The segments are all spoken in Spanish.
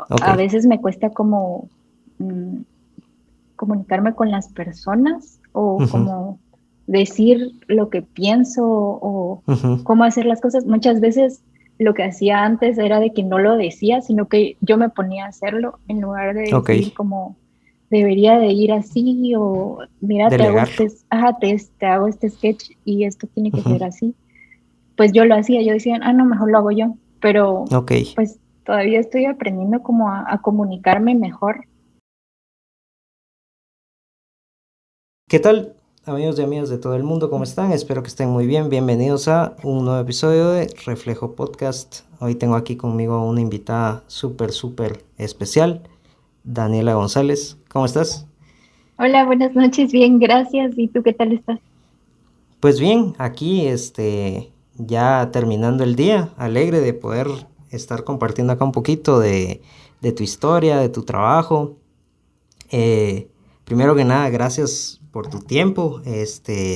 Ok. A veces me cuesta como mm, comunicarme con las personas o Ujú, como decir lo que pienso o ujú. cómo hacer las cosas. Muchas veces lo que hacía antes era de que no lo decía, sino que yo me ponía a hacerlo en lugar de Ok. decir como debería de ir así o mira, te hago Delegar. ajá, te hago este sketch y esto tiene que Ujú. ser así. Pues yo lo hacía, yo decía, ah, no, mejor lo hago yo, pero Ok. pues todavía estoy aprendiendo como a comunicarme mejor. ¿Qué tal, amigos y amigas de todo el mundo? ¿Cómo están? Espero que estén muy bien. Bienvenidos a un nuevo episodio de Reflejo Podcast. Hoy tengo aquí conmigo una invitada súper especial, Daniela González. ¿Cómo estás? Hola, buenas noches, bien, gracias. ¿Y tú qué tal estás? Pues bien, aquí ya terminando el día, alegre de poder estar compartiendo acá un poquito de tu historia, de tu trabajo. Eh, Primero que nada, gracias por tu tiempo.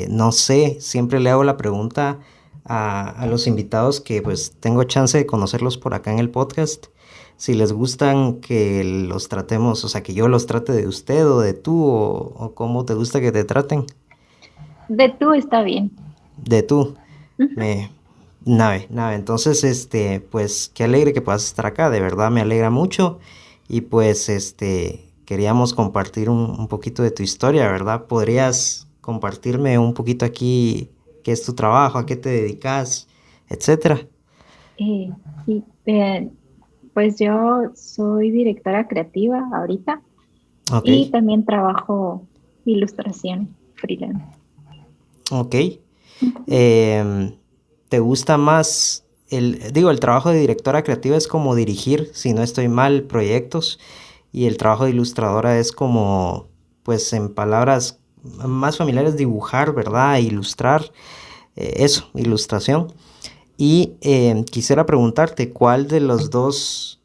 No sé, siempre le hago la pregunta a los invitados que pues tengo chance de conocerlos por acá en el podcast. Si les gustan que los tratemos, o sea, que yo los trate de usted o de tú, o cómo te gusta que te traten. De tú está bien. De tú. Ujú. Me, nave. Entonces, pues qué alegre que puedas estar acá, de verdad me alegra mucho. Y pues, queríamos compartir un poquito de tu historia, ¿verdad? ¿Podrías compartirme un poquito aquí qué es tu trabajo, a qué te dedicas, etcétera? Sí, pues yo soy directora creativa ahorita Ok, y también trabajo ilustración freelance. ok. Ujú. Em, ¿Te gusta más el trabajo de directora creativa es como dirigir, si no estoy mal, proyectos, y el trabajo de ilustradora es como, pues en palabras más familiares, dibujar, ¿verdad? Ilustrar, eso, ilustración. Y quisiera preguntarte, en cuál de los dos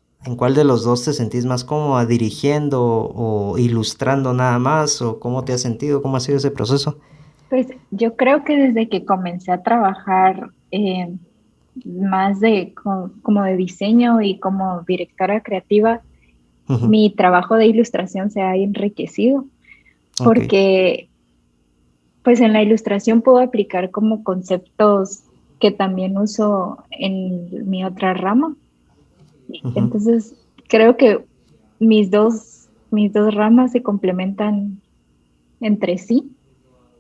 te sentís más cómoda, dirigiendo o ilustrando nada más, o cómo te has sentido, cómo ha sido ese proceso? Pues yo creo que desde que comencé a trabajar más como de diseño y como directora creativa, Ujú. mi trabajo de ilustración se ha enriquecido Ok. porque pues en la ilustración puedo aplicar como conceptos que también uso en mi otra rama. Ujú, Entonces, creo que mis dos ramas se complementan entre sí.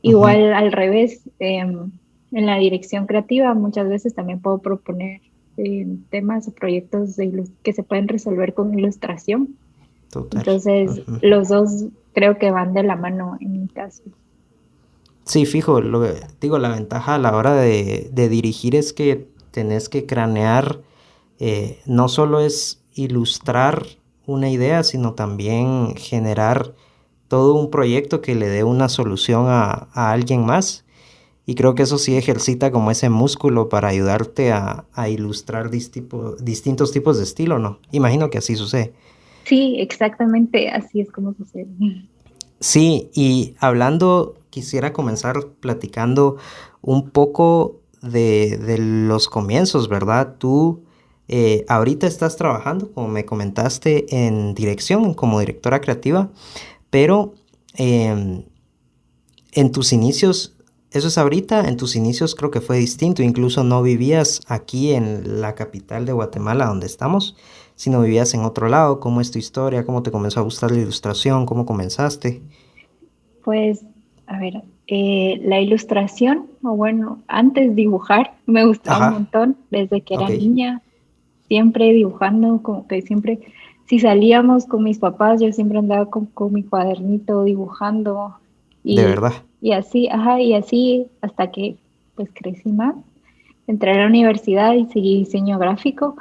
ujú. Igual al revés, en la dirección creativa muchas veces también puedo proponer temas o proyectos que se pueden resolver con ilustración. Total. Entonces, Ujú. los dos creo que van de la mano en mi caso. Sí, fijo, digo, la ventaja a la hora de dirigir es que tenés que cranear, no solo es ilustrar una idea, sino también generar todo un proyecto que le dé una solución a alguien más. Y creo que eso sí ejercita como ese músculo para ayudarte a ilustrar distintos tipos de estilo, ¿no? Imagino que así sucede. Sí, exactamente así es como sucede. Sí, y hablando, quisiera comenzar platicando un poco de los comienzos, ¿verdad? Tú ahorita estás trabajando, como me comentaste, en dirección, como directora creativa, pero em, en tus inicios, eso es ahorita, en tus inicios creo que fue distinto, incluso no vivías aquí en la capital de Guatemala, donde estamos, sino vivías en otro lado. ¿Cómo es tu historia? ¿Cómo te comenzó a gustar la ilustración? ¿Cómo comenzaste? Pues, a ver, la ilustración, o bueno, antes dibujar, me gustaba un Ajá, montón desde que ok, era niña, siempre dibujando, como que siempre, si salíamos con mis papás, yo siempre andaba con mi cuadernito dibujando de y, verdad. y así, ajá, y así hasta que pues crecí más, entré a la universidad y seguí diseño gráfico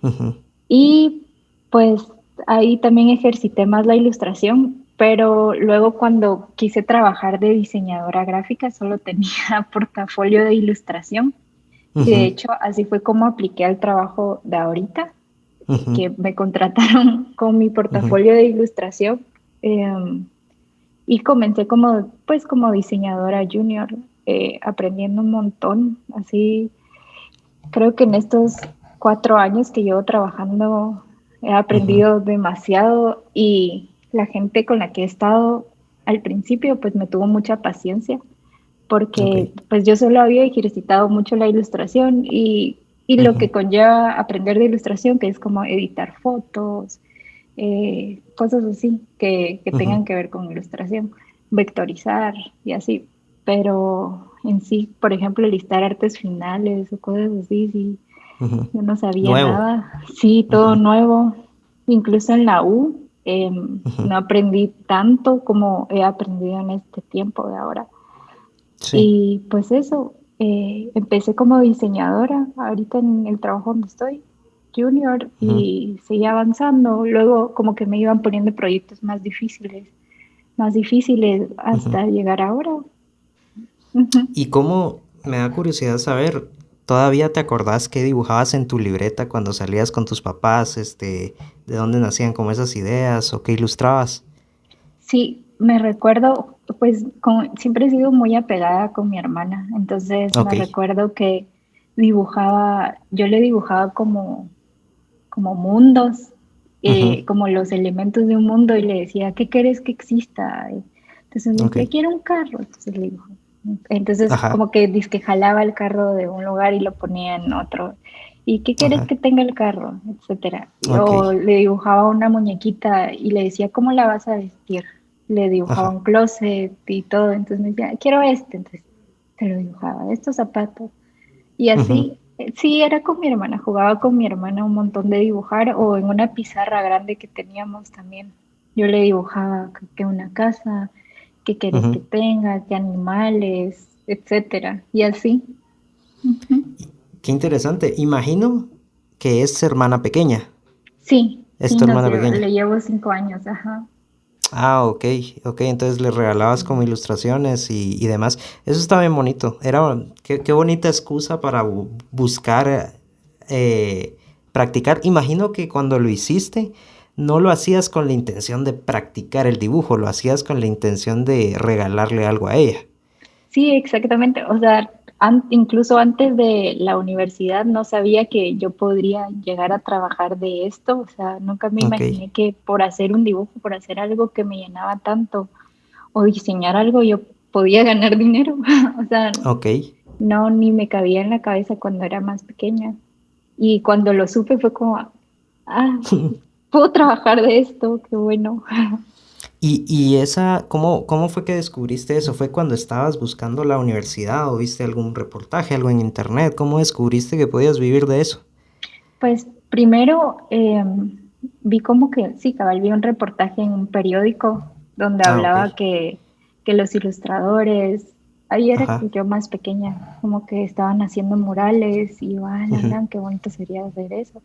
Ujú, y pues ahí también ejercité más la ilustración, pero luego cuando quise trabajar de diseñadora gráfica solo tenía portafolio de ilustración y de ujú, hecho así fue como apliqué al trabajo de ahorita, ujú, que me contrataron con mi ujú. portafolio de ilustración y comencé como pues como diseñadora junior, aprendiendo un montón, así creo que en estos 4 años que llevo trabajando He Ujú. aprendido demasiado y la gente con la que he estado al principio pues me tuvo mucha paciencia Ok. porque pues yo solo había ejercitado mucho la ilustración y lo Ujú. que conlleva aprender de ilustración, que es como editar fotos, cosas así que Ujú. tengan que ver con ilustración, vectorizar y así. Pero en sí, por ejemplo, listar artes finales o cosas así, sí, Ujú. yo no sabía Nuevo. nada. Sí, todo Ujú. nuevo. Incluso en la U Ujú. no aprendí tanto como he aprendido en este tiempo de ahora. Sí. Y pues eso, empecé como diseñadora ahorita en el trabajo donde estoy, junior, Ujú. y seguí avanzando. Luego como que me iban poniendo proyectos más difíciles Ujú. hasta llegar ahora. Ujú. ¿Y cómo, me da curiosidad saber, todavía te acordás qué dibujabas en tu libreta cuando salías con tus papás, de dónde nacían como esas ideas o qué ilustrabas? Sí, me recuerdo, pues siempre he sido muy apegada con mi hermana, entonces me Ok. recuerdo que dibujaba, yo le dibujaba como mundos, Ujú. como los elementos de un mundo y le decía, ¿qué quieres que exista? Entonces me Ok. decía, quiero un carro, entonces le digo, entonces Ajá. como que dice que jalaba el carro de un lugar y lo ponía en otro. ¿Y qué quieres Ajá. que tenga el carro? Etcétera. Ok. O le dibujaba una muñequita y le decía, ¿cómo la vas a vestir? Le dibujaba Ajá. un closet y todo, entonces me decía, quiero este, entonces te lo dibujaba, estos zapatos. Y Ujú. así, sí, era con mi hermana, jugaba con mi hermana un montón de dibujar o en una pizarra grande que teníamos también. Yo le dibujaba que una casa, qué querés que Ujú. tenga, qué animales, etcétera. Y así. Ujú. Qué interesante. Imagino que es hermana pequeña. Sí, Es sí, tu hermana pequeña. le llevo 5 años, ajá. Ah, ok, ok, entonces le regalabas como ilustraciones y demás. Eso está bien bonito. Qué bonita excusa para buscar, practicar. Imagino que cuando lo hiciste, no lo hacías con la intención de practicar el dibujo, lo hacías con la intención de regalarle algo a ella. Sí, exactamente. O sea, incluso antes de la universidad no sabía que yo podría llegar a trabajar de esto. O sea, nunca me Ok, imaginé que por hacer un dibujo, por hacer algo que me llenaba tanto o diseñar algo, yo podía ganar dinero. O sea, ok. no, ni me cabía en la cabeza cuando era más pequeña. Y cuando lo supe fue como, ah, puedo trabajar de esto, qué bueno. Y esa, ¿cómo fue que descubriste eso? ¿Fue cuando estabas buscando la universidad o viste algún reportaje, algo en internet? ¿Cómo descubriste que podías vivir de eso? Pues primero vi como que, sí, cabal, vi un reportaje en un periódico donde Ah, ok. hablaba que los ilustradores, ahí era Ajá. yo más pequeña, como que estaban haciendo murales y yo, ah, la Ujú. gran, qué bonito sería hacer eso.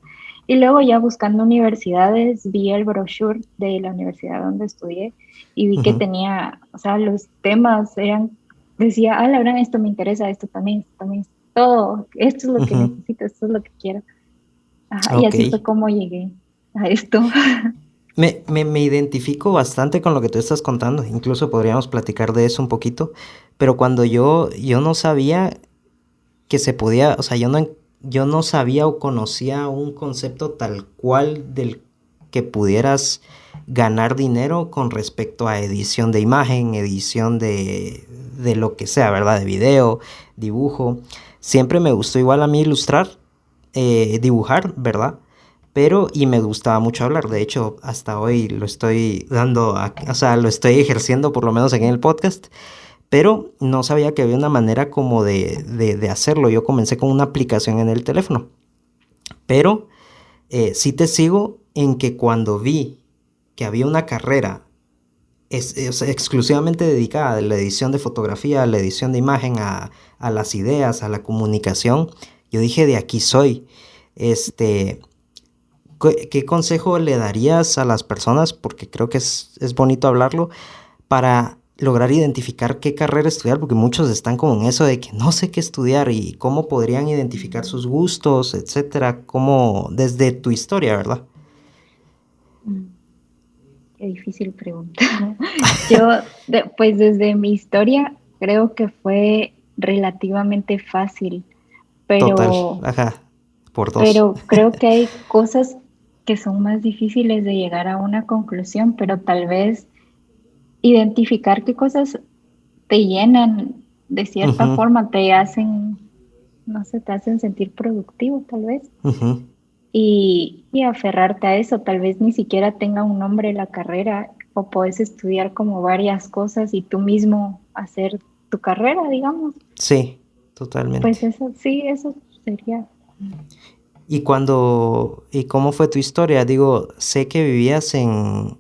Y luego ya buscando universidades, vi el brochure de la universidad donde estudié y vi que Ujú. tenía, o sea, los temas eran, decía, ah, la gran, esto me interesa, esto también, todo, esto es lo que Ujú. necesito, esto es lo que quiero. Ajá, y Ok. así fue como llegué a esto. Me identifico bastante con lo que tú estás contando. Incluso podríamos platicar de eso un poquito. Pero cuando yo no sabía que se podía, o sea, yo no sabía o conocía un concepto tal cual del que pudieras ganar dinero con respecto a edición de imagen, edición de lo que sea, ¿verdad? De video, dibujo. Siempre me gustó igual a mí ilustrar, dibujar, ¿verdad? Pero, y me gustaba mucho hablar. De hecho, hasta hoy lo estoy dando, o sea, lo estoy ejerciendo por lo menos aquí en el podcast. Pero no sabía que había una manera como de hacerlo. Yo comencé con una aplicación en el teléfono. Pero sí te sigo en que cuando vi que había una carrera o sea, exclusivamente dedicada a la edición de fotografía, a la edición de imagen, a las ideas, a la comunicación, yo dije, de aquí soy. Este, ¿qué consejo le darías a las personas? Porque creo que es bonito hablarlo para lograr identificar qué carrera estudiar, porque muchos están como en eso de que no sé qué estudiar y cómo podrían identificar sus gustos, etcétera, como desde tu historia, ¿verdad? Mm, Qué difícil pregunta. Yo, pues desde mi historia, creo que fue relativamente fácil, Total, pero, ajá, por dos. pero creo que hay cosas, que son más difíciles de llegar a una conclusión, pero tal vez identificar qué cosas te llenan de cierta Ujú, forma, te hacen, no sé, te hacen sentir productivo tal vez. ujú, Y aferrarte a eso, tal vez ni siquiera tenga un nombre la carrera o puedes estudiar como varias cosas y tú mismo hacer tu carrera, digamos. sí, Pues totalmente. eso sí, eso sería. ¿Y cómo fue tu historia? Digo, sé que vivías en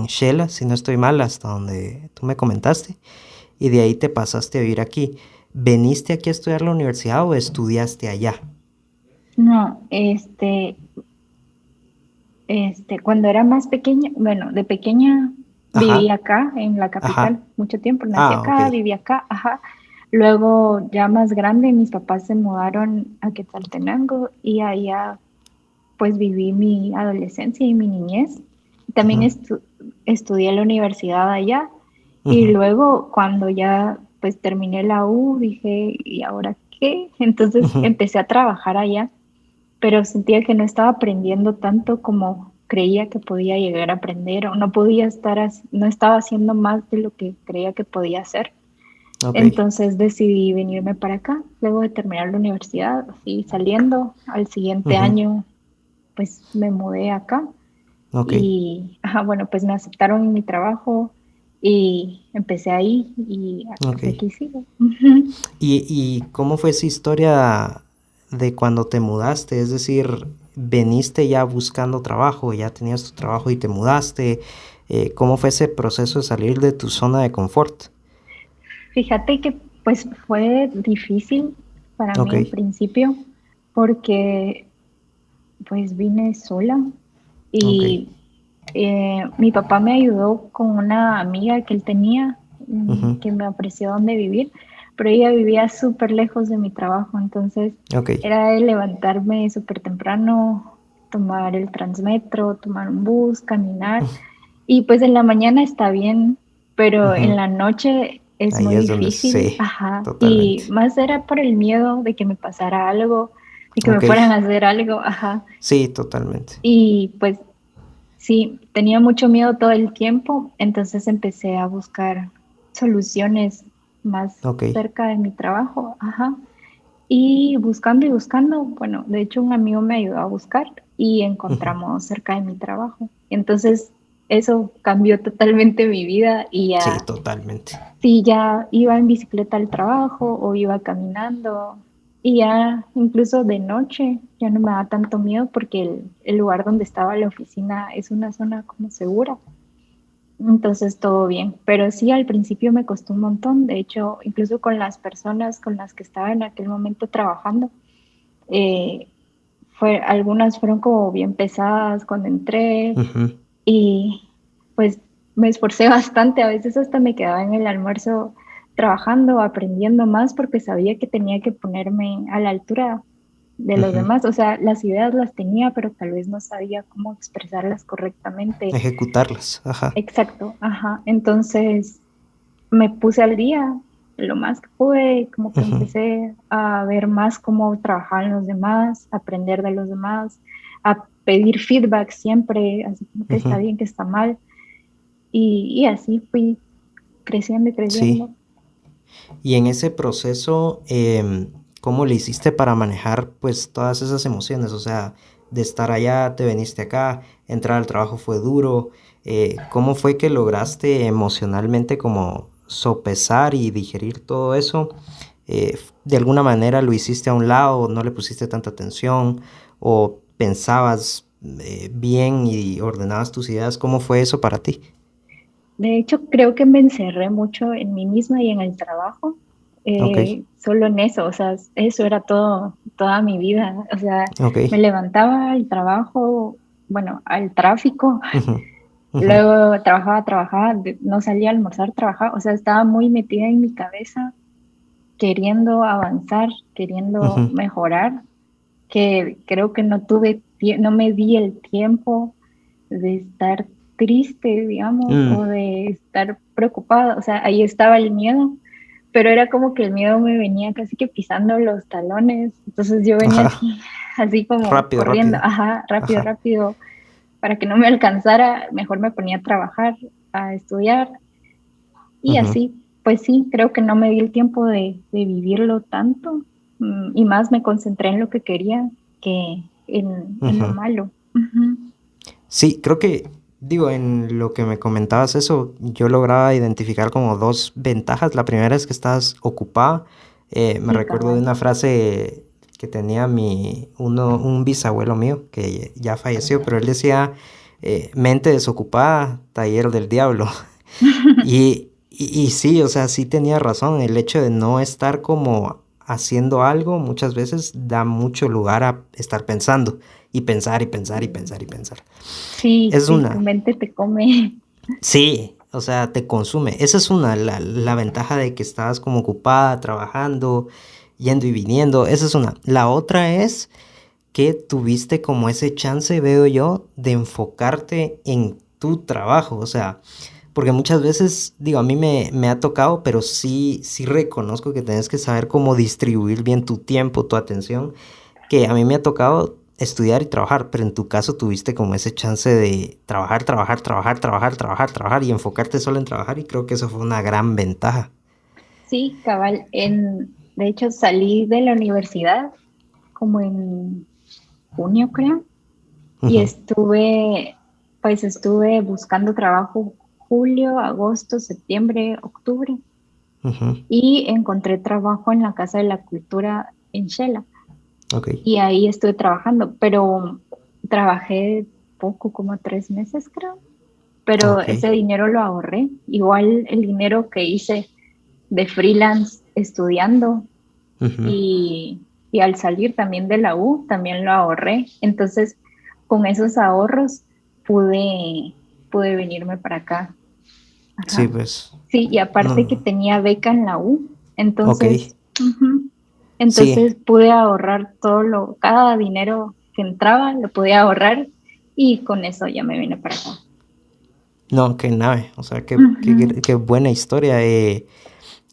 Shela, si no estoy mal, hasta donde tú me comentaste, y de ahí te pasaste a vivir aquí. ¿Veniste aquí a estudiar la universidad o estudiaste allá? No, cuando era más pequeña, bueno, de pequeña viví Ajá, acá en la ajá. capital mucho tiempo, nací Ah, ok. acá, viví acá, ajá. Luego, ya más grande, mis papás se mudaron a Quetzaltenango y allá pues viví mi adolescencia y mi niñez. También Ujú, estudié en la universidad allá y ujú, luego cuando ya pues terminé la U dije, ¿y ahora qué? Entonces ujú. empecé a trabajar allá, pero sentía que no estaba aprendiendo tanto como creía que podía llegar a aprender o no podía estar, no estaba haciendo más de lo que creía que podía hacer. Ok, Entonces decidí venirme para acá, luego de terminar la universidad, así saliendo al siguiente ujú, año pues me mudé acá ok, y, ajá, bueno, pues me aceptaron en mi trabajo y empecé ahí y ok. pues aquí sigo. Ujú. ¿Y cómo fue esa historia de cuando te mudaste? Es decir, ¿veniste ya buscando trabajo, ya tenías tu trabajo y te mudaste? ¿Cómo fue ese proceso de salir de tu zona de confort? Fíjate que pues fue difícil para Ok, mí en principio porque pues vine sola ok, y mi papá me ayudó con una amiga que él tenía ujú, que me ofreció dónde vivir, pero ella vivía súper lejos de mi trabajo, entonces ok, era de levantarme súper temprano, tomar el Transmetro, tomar un bus, caminar, y pues en la mañana está bien, pero en ujú. la noche es Ahí muy es donde difícil, sí, ajá, y totalmente. más era por el miedo de que me pasara algo, de que me Ok, fueran a hacer algo, ajá. sí, totalmente. Y pues sí, tenía mucho miedo todo el tiempo, entonces empecé a buscar soluciones más Ok, cerca de mi trabajo, ajá. Y buscando, bueno, de hecho un amigo me ayudó a buscar y ujú. encontramos cerca de mi trabajo. Entonces eso cambió totalmente mi vida y Sí, ya, totalmente. sí, ya iba en bicicleta al trabajo o iba caminando y ya incluso de noche ya no me da tanto miedo porque el lugar donde estaba la oficina es una zona como segura. Entonces todo bien, pero sí al principio me costó un montón, de hecho incluso con las personas con las que estaba en aquel momento trabajando, eh, algunas fueron como bien pesadas cuando entré Ujú, y pues me esforcé bastante, a veces hasta me quedaba en el almuerzo trabajando, aprendiendo más porque sabía que tenía que ponerme a la altura de los ujú. demás, o sea, las ideas las tenía, pero tal vez no sabía cómo expresarlas correctamente. Ejecutarlas, ajá. Exacto, ajá. Entonces me puse al día lo más que pude, como que Ujú, empecé a ver más cómo trabajaban los demás, aprender de los demás, a pedir feedback siempre, así como que está ujú. bien, que está mal. Y así fui creciendo y Sí. creciendo. Y en ese proceso, ¿cómo le hiciste para manejar pues todas esas emociones? O sea, de estar allá, te viniste acá, entrar al trabajo fue duro. ¿Cómo fue que lograste emocionalmente como sopesar y digerir todo eso? ¿De alguna manera lo hiciste a un lado, no le pusiste tanta atención o pensabas bien y ordenabas tus ideas? ¿Cómo fue eso para ti? De hecho, creo que me encerré mucho en mí misma y en el trabajo, Ok, solo en eso, o sea, eso era todo, toda mi vida. O sea, ok. me levantaba al trabajo, bueno, al tráfico. Ujú, ujú, Luego trabajaba, no salía a almorzar, trabajaba, o sea, estaba muy metida en mi cabeza, queriendo avanzar, queriendo ujú, mejorar, que creo que no tuve, no me di el tiempo de estar triste, digamos, mm, o de estar preocupada, o sea, ahí estaba el miedo, pero era como que el miedo me venía casi que pisando los talones, entonces yo venía ajá. así, así como Rápido, corriendo, rápido. ajá, rápido, Ajá. rápido, para que no me alcanzara, mejor me ponía a trabajar, a estudiar y Ujú, así, pues sí, creo que no me di el tiempo de vivirlo tanto, y más me concentré en lo que quería que en lo ujú. malo. Ujú. Sí, creo que, digo, en lo que me comentabas eso, yo lograba identificar como dos ventajas. La primera es que estás ocupada. Me Sí, recuerdo de cabal. una frase que tenía un bisabuelo mío, que ya falleció, pero él decía, mente desocupada, taller del diablo. Y sí, o sea, sí tenía razón. El hecho de no estar como haciendo algo muchas veces da mucho lugar a estar pensando y pensar y pensar y pensar y pensar. Sí, Es sí, tu una, mente te come. sí, o sea, te consume. Esa es una, la ventaja de que estabas como ocupada, trabajando, yendo y viniendo. Esa es una. La otra es que tuviste como ese chance, veo yo, de enfocarte en tu trabajo. O sea, porque muchas veces, digo, a mí me ha tocado, pero sí, sí reconozco que tienes que saber cómo distribuir bien tu tiempo, tu atención, que a mí me ha tocado estudiar y trabajar, pero en tu caso tuviste como ese chance de trabajar, trabajar, trabajar, trabajar, trabajar, trabajar y enfocarte solo en trabajar y creo que eso fue una gran ventaja. Sí, cabal. De hecho, salí de la universidad como en junio, creo, y Ujú, estuve buscando trabajo julio, agosto, septiembre, octubre, ujú, y encontré trabajo en la Casa de la Cultura en Shela, ok, y ahí estuve trabajando, pero trabajé poco, como 3 meses, creo, pero ok, ese dinero lo ahorré. Igual el dinero que hice de freelance estudiando ujú. y al salir también de la U, también lo ahorré. Entonces, con esos ahorros pude, pude venirme para acá. Sí, Ajá. pues, Sí, y no, aparte que no, tenía beca en la U, ok, entonces, ujú, sí, entonces pude ahorrar cada dinero que entraba, lo pude ahorrar y con eso ya me vine para acá. no, qué nave, o sea, Ujú, qué buena historia.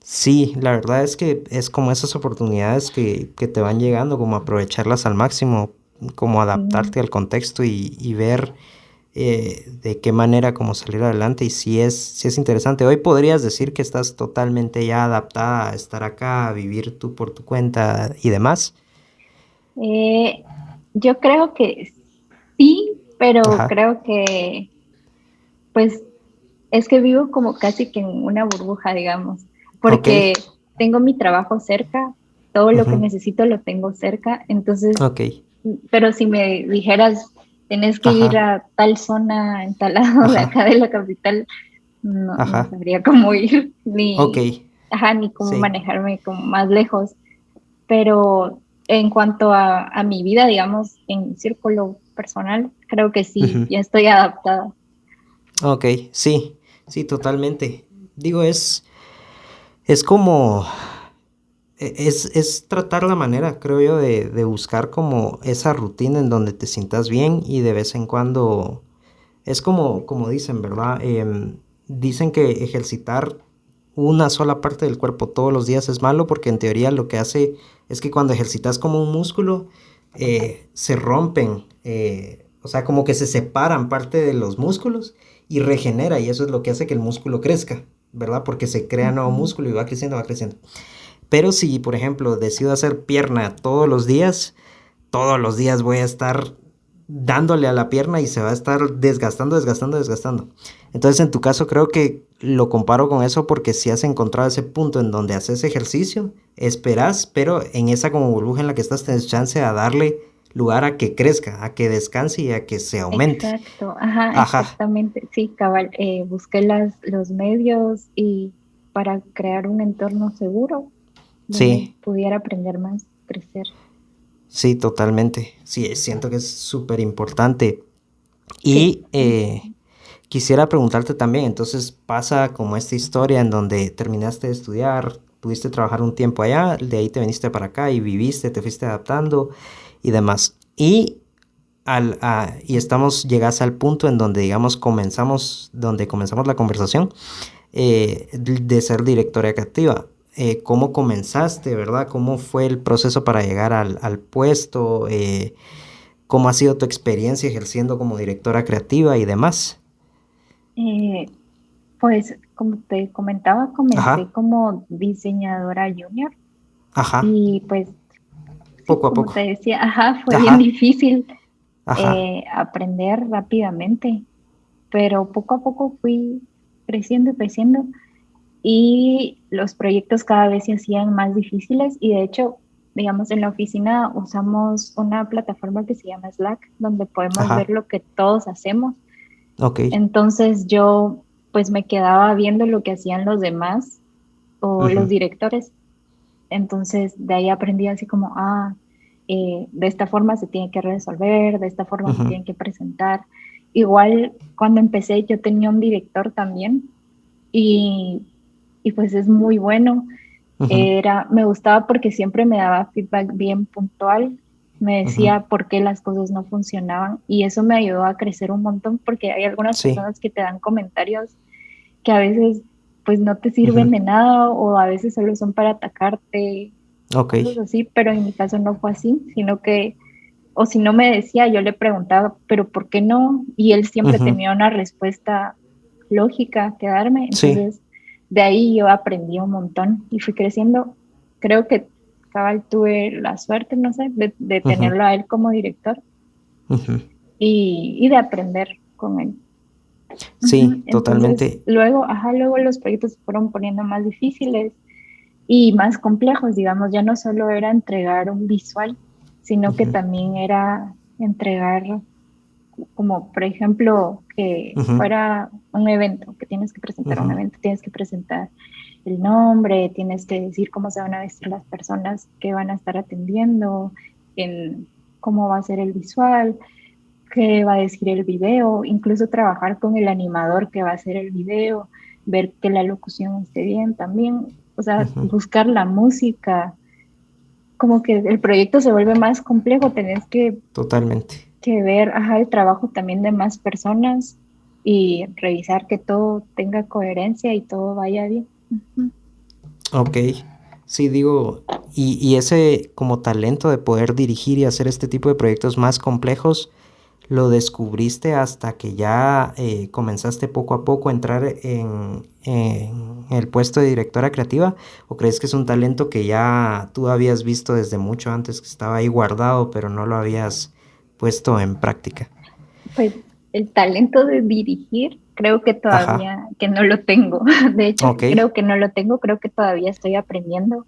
Sí, la verdad es que es como esas oportunidades que te van llegando, como aprovecharlas al máximo, como sí. adaptarte al contexto y ver de qué manera como salir adelante. Y sí es interesante. Hoy podrías decir que estás totalmente ya adaptada a estar acá, a vivir tú por tu cuenta y demás. Eh, yo creo que sí, pero Ajá, creo que pues es que vivo como casi que en una burbuja, digamos, ok, porque tengo mi trabajo cerca, todo lo que ujú, necesito lo tengo cerca, entonces, ok, pero si me dijeras, tenés que ir ajá, a tal zona, en tal lado de ajá, acá de la capital, no ajá, sabría cómo ir, ok, ni cómo sí. manejarme como más lejos, pero en cuanto a mi vida, digamos, en círculo personal, creo que sí, Ujú. ya estoy adaptada. Ok, sí, sí, totalmente. Digo, es como, es tratar la manera, creo yo, de buscar como esa rutina en donde te sientas bien y de vez en cuando, es como dicen, ¿verdad? Dicen que ejercitar una sola parte del cuerpo todos los días es malo porque en teoría lo que hace es que cuando ejercitas como un músculo, se rompen, o sea, como que se separan parte de los músculos y regenera y eso es lo que hace que el músculo crezca, ¿verdad? Porque se crea nuevo Ujú. músculo y va creciendo, va creciendo. Pero si, por ejemplo, decido hacer pierna todos los días voy a estar dándole a la pierna y se va a estar desgastando, desgastando, desgastando. Entonces, en tu caso, creo que lo comparo con eso porque si has encontrado ese punto en donde haces ejercicio, esperas, pero en esa como burbuja en la que estás, tienes chance a darle lugar a que crezca, a que descanse y a que se aumente. Exacto, ajá, Ajá, exactamente. Sí, cabal, busqué los medios y para crear un entorno seguro donde sí, pudiera aprender más, crecer. sí, totalmente. Sí, siento que es súper importante. Sí. Y quisiera preguntarte también, entonces pasa como esta historia en donde terminaste de estudiar, tuviste que trabajar un tiempo allá, de ahí te viniste para acá y viviste, te fuiste adaptando y demás. Y llegas al punto en donde, digamos, donde comenzamos la conversación de ser directora creativa. ¿Cómo comenzaste, verdad? ¿Cómo fue el proceso para llegar al puesto? ¿Cómo ha sido tu experiencia ejerciendo como directora creativa y demás? Eh, pues como te comentaba, comencé Ajá, como diseñadora junior ajá, y pues sí, poco a como poco. te decía, ajá, fue bien Ajá, difícil ajá, aprender rápidamente, pero poco a poco fui creciendo y creciendo y los proyectos cada vez se hacían más difíciles y de hecho, digamos, en la oficina usamos una plataforma que se llama Slack, donde podemos ver ajá, lo que todos hacemos. ok. Entonces yo pues me quedaba viendo lo que hacían los demás o los Ujú, directores. Entonces de ahí aprendí así como, de esta forma se tiene que resolver, de esta forma se ujú, tiene que presentar. Igual cuando empecé yo tenía un director también y, y pues es muy bueno. ujú, Me gustaba porque siempre me daba feedback bien puntual, me ujú. decía por qué las cosas no funcionaban y eso me ayudó a crecer un montón porque hay algunas Sí, personas que te dan comentarios que a veces pues no te sirven ujú, de nada o a veces solo son para atacarte, ok. cosas así, pero en mi caso no fue así, sino que, o si no me decía, yo le preguntaba, pero ¿por qué no? Y él siempre Ujú, tenía una respuesta lógica que darme, sí, entonces de ahí yo aprendí un montón y fui creciendo. Creo que cabal tuve la suerte, no sé, de ujú, tenerlo a él como director ujú. y de aprender con él. Ujú. Sí, Entonces, totalmente. luego los proyectos se fueron poniendo más difíciles y más complejos, digamos, ya no solo era entregar un visual, sino que Ujú, también era entregar como, por ejemplo, que ujú, fuera un evento, que tienes que presentar un ujú, evento, tienes que presentar el nombre, tienes que decir cómo se van a vestir las personas que van a estar atendiendo, en cómo va a ser el visual, qué va a decir el video, incluso trabajar con el animador que va a hacer el video, ver que la locución esté bien también, o sea, ujú. buscar la música, como que el proyecto se vuelve más complejo, tenés Totalmente. que ver, ajá, el trabajo también de más personas y revisar que todo tenga coherencia y todo vaya bien. Ujú. Ok. Sí, digo, y ese como talento de poder dirigir y hacer este tipo de proyectos más complejos, ¿lo descubriste hasta que ya comenzaste poco a poco a entrar en el puesto de directora creativa? ¿O crees que es un talento que ya tú habías visto desde mucho antes, que estaba ahí guardado, pero no lo habías puesto en práctica? Pues el talento de dirigir, creo que Ajá, todavía que no lo tengo. De hecho, ok, creo que no lo tengo, creo que todavía estoy aprendiendo.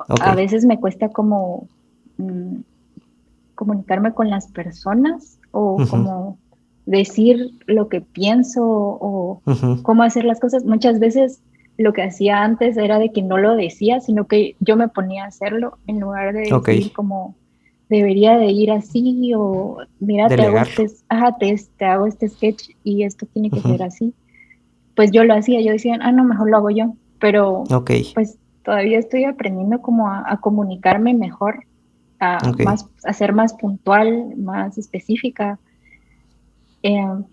ok. A veces me cuesta como mm, comunicarme con las personas o Ujú, como decir lo que pienso o ujú, cómo hacer las cosas. Muchas veces lo que hacía antes era de que no lo decía, sino que yo me ponía a hacerlo en lugar de ok, decir como debería de ir así o mira, te hago delegar. te hago este sketch y esto tiene que Ujú, ser así. Pues yo lo hacía, yo decía, no, mejor lo hago yo, pero ok, pues todavía estoy aprendiendo como a comunicarme mejor, ok. a ser más puntual, más específica,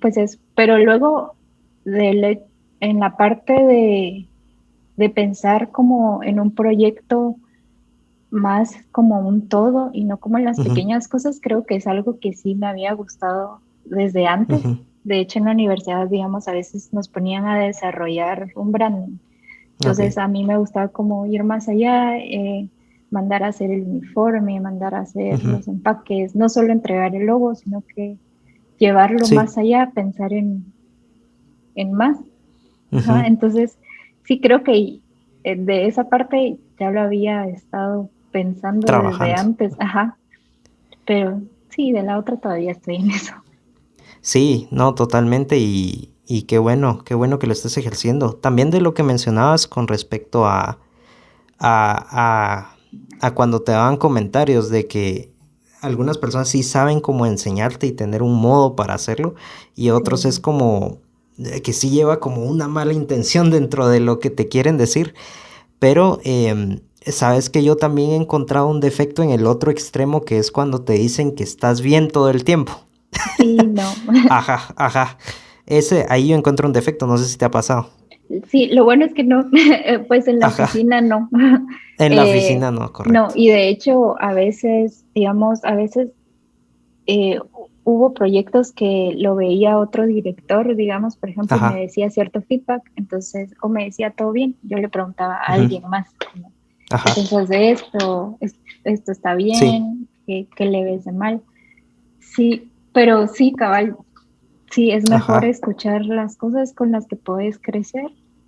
pues es, pero luego en la parte de pensar como en un proyecto más como un todo y no como en las Ujú, pequeñas cosas, creo que es algo que sí me había gustado desde antes. ujú, De hecho, en la universidad, digamos, a veces nos ponían a desarrollar un branding. ok. Entonces, a mí me gustaba como ir más allá, mandar a hacer el uniforme, mandar a hacer Ujú, los empaques, no solo entregar el logo, sino que llevarlo sí. más allá, pensar en más. Ajá, Ujú, entonces, sí creo que de esa parte ya lo había estado pensando desde trabajando. antes, ajá, pero sí, de la otra todavía estoy en eso. Sí, no, totalmente y qué bueno que lo estés ejerciendo. También de lo que mencionabas con respecto a, a cuando te daban comentarios de que algunas personas sí saben cómo enseñarte y tener un modo para hacerlo y otros es Sí, como que sí lleva como una mala intención dentro de lo que te quieren decir. Pero sabes que yo también he encontrado un defecto en el otro extremo que es cuando te dicen que estás bien todo el tiempo. sí, no. Ajá, ajá. Ese, ahí yo encuentro un defecto, no sé si te ha pasado. Sí, lo bueno es que no, pues en la Ajá. oficina no. En la oficina no, No, correcto. y de hecho a veces, digamos, a veces hubo proyectos que lo veía otro director, digamos, por ejemplo, y me Ajá. decía cierto feedback, entonces, o me decía todo bien, yo le preguntaba a Ujú. alguien más, como, ¿qué Ajá. piensas de esto? ¿Esto está Sí. bien? ¿Qué le ves de mal? Sí, pero sí, cabal, sí, es mejor Ajá. escuchar las cosas con las que puedes crecer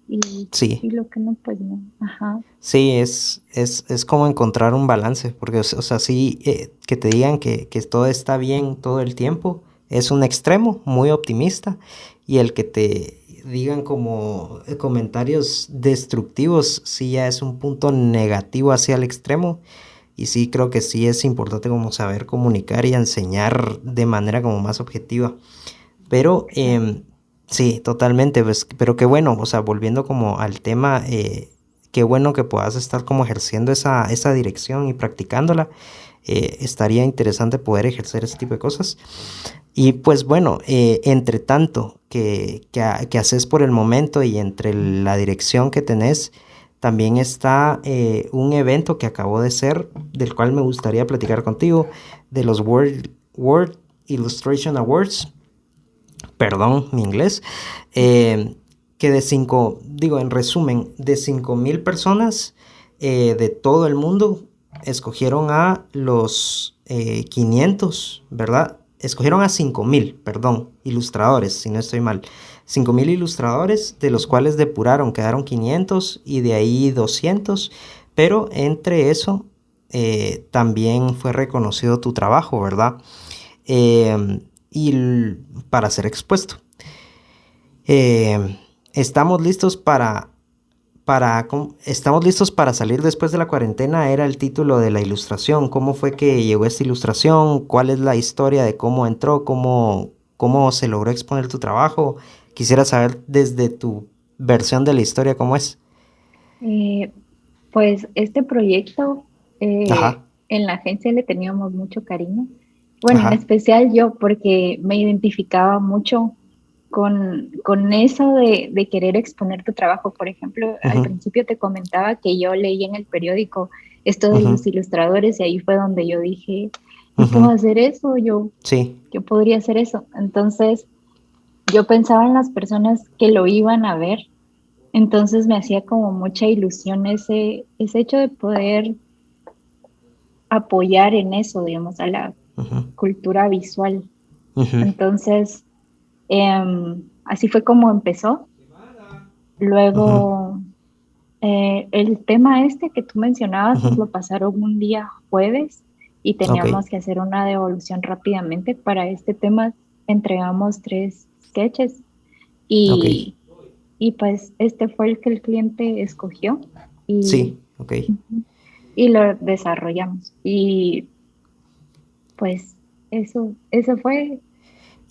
y Sí. lo que no, pues no. Ajá. Sí, es como encontrar un balance, porque, o sea, sí, que te digan que todo está bien todo el tiempo, es un extremo muy optimista, y el que te digan como comentarios destructivos, sí ya es un punto negativo hacia el extremo, y sí creo que sí es importante como saber comunicar y enseñar de manera como más objetiva. Pero Exacto. sí, totalmente, pues, pero qué bueno, o sea, volviendo como al tema, qué bueno que puedas estar como ejerciendo esa dirección y practicándola. Estaría interesante poder ejercer ese tipo de cosas. Y pues bueno, entre tanto que haces por el momento y entre la dirección que tenés, también está un evento que acabó de ser, del cual me gustaría platicar contigo, de los World Illustration Awards, perdón, mi inglés, eh, que de cinco, digo en resumen, de 5,000 personas de todo el mundo, escogieron a los 500, ¿verdad? Escogieron a 5,000, perdón, ilustradores, si no estoy mal. 5,000 ilustradores, de los cuales depuraron, quedaron 500 y de ahí 200, pero entre eso también fue reconocido tu trabajo, ¿verdad? eh, para ser expuesto. Eh, estamos listos estamos listos para salir después de la cuarentena, era el título de la ilustración. ¿Cómo fue que llegó esta ilustración? ¿Cuál es la historia de cómo entró? ¿Cómo se logró exponer tu trabajo? Quisiera saber desde tu versión de la historia cómo es. Eh, pues este proyecto Ajá, en la agencia le teníamos mucho cariño. Bueno, en ajá, especial yo, porque me identificaba mucho con eso de querer exponer tu trabajo. Por ejemplo, al ujú, principio te comentaba que yo leí en el periódico esto de ujú, los ilustradores y ahí fue donde yo dije, yo puedo ujú. hacer eso, Sí, yo podría hacer eso. Entonces, yo pensaba en las personas que lo iban a ver, entonces me hacía como mucha ilusión ese hecho de poder apoyar en eso, digamos, a la ujú, cultura visual. ujú, Entonces, así fue como empezó. ujú, Luego, el tema este que tú mencionabas ujú. nos lo pasaron un día jueves y Ok, teníamos que hacer una devolución rápidamente. Para este tema entregamos 3 sketches ok. y, y pues este fue el que el cliente escogió y, Sí, ok. ujú, y lo desarrollamos. Y pues eso fue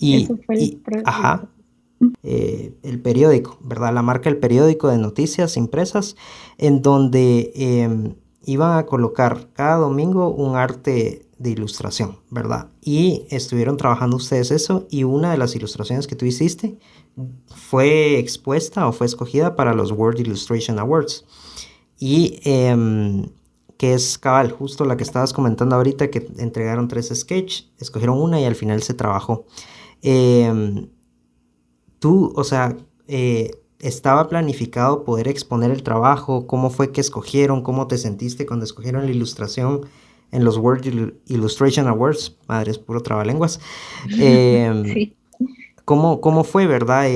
el Ajá, proceso. el periódico, ¿verdad? La marca El Periódico de Noticias Impresas, en donde iban a colocar cada domingo un arte de ilustración, ¿verdad? Y estuvieron trabajando ustedes eso, y una de las ilustraciones que tú hiciste fue expuesta o fue escogida para los World Illustration Awards. Y que es cabal, justo la que estabas comentando ahorita, que entregaron 3 sketches, escogieron una y al final se trabajó. Em, Tú, o sea, ¿estaba planificado poder exponer el trabajo? ¿Cómo fue que escogieron? ¿Cómo te sentiste cuando escogieron la ilustración en los World Illustration Awards? Madre, es puro trabalenguas. Em, Sí. ¿cómo fue, verdad?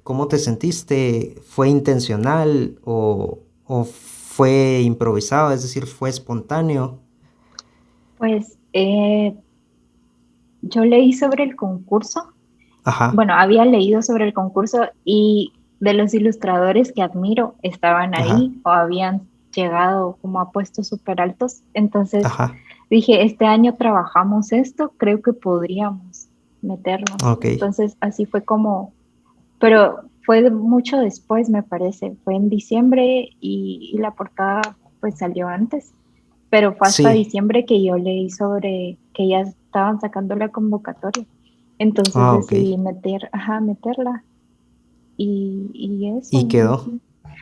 ¿Cómo te sentiste? ¿Fue intencional o fue improvisado? Es decir, ¿fue espontáneo? Pues yo leí sobre el concurso, Ajá, bueno, había leído sobre el concurso y de los ilustradores que admiro estaban ajá, ahí o habían llegado como a puestos súper altos. Entonces ajá, dije, este año trabajamos esto, creo que podríamos meternos. ok, Entonces así fue como, pero fue mucho después, me parece, fue en diciembre y la portada pues salió antes, pero fue hasta sí, diciembre que yo leí sobre que ya estaban sacando la convocatoria. Entonces ah, ok, decidí meterla y eso. y quedó, Ujú.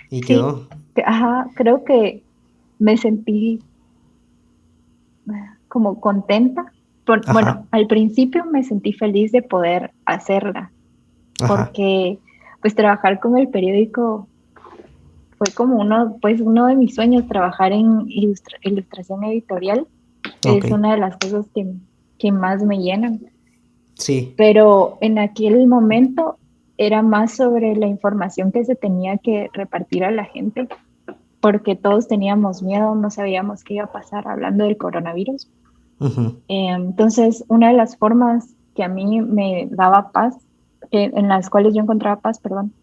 y Sí, quedó, creo que me sentí como contenta Ajá, Bueno, al principio me sentí feliz de poder hacerla, ajá, porque pues trabajar con el periódico fue como uno de mis sueños, trabajar en ilustración editorial. ok, Es una de las cosas que más me llenan. sí, Pero en aquel momento era más sobre la información que se tenía que repartir a la gente, porque todos teníamos miedo, no sabíamos qué iba a pasar hablando del coronavirus. ujú, Entonces, una de las formas que a mí me daba paz, en las cuales yo encontraba paz, perdón,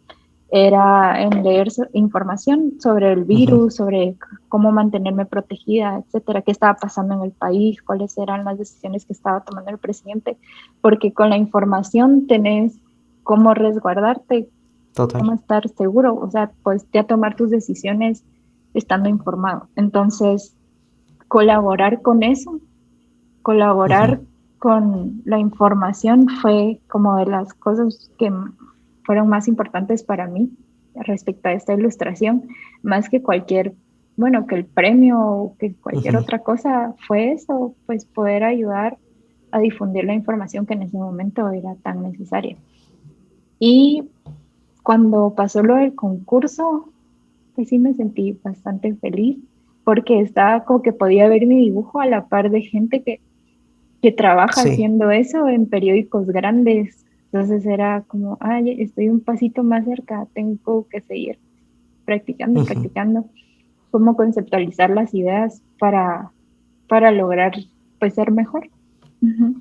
era en leer información sobre el ujú, virus, sobre cómo mantenerme protegida, etcétera, qué estaba pasando en el país, cuáles eran las decisiones que estaba tomando el presidente, porque con la información tenés cómo resguardarte, total, cómo estar seguro, o sea, pues ya tomar tus decisiones estando informado. Entonces, colaborar con eso, colaborar ujú, con la información fue como de las cosas que fueron más importantes para mí respecto a esta ilustración, más que cualquier, bueno, que el premio o que cualquier ujú, otra cosa, fue eso, pues poder ayudar a difundir la información que en ese momento era tan necesaria. Y cuando pasó lo del concurso, pues sí me sentí bastante feliz porque estaba como que podía ver mi dibujo a la par de gente que trabaja sí, haciendo eso en periódicos grandes. Entonces era como, ay, estoy un pasito más cerca, tengo que seguir practicando, ujú. practicando, cómo conceptualizar las ideas para lograr pues ser mejor. Ujú.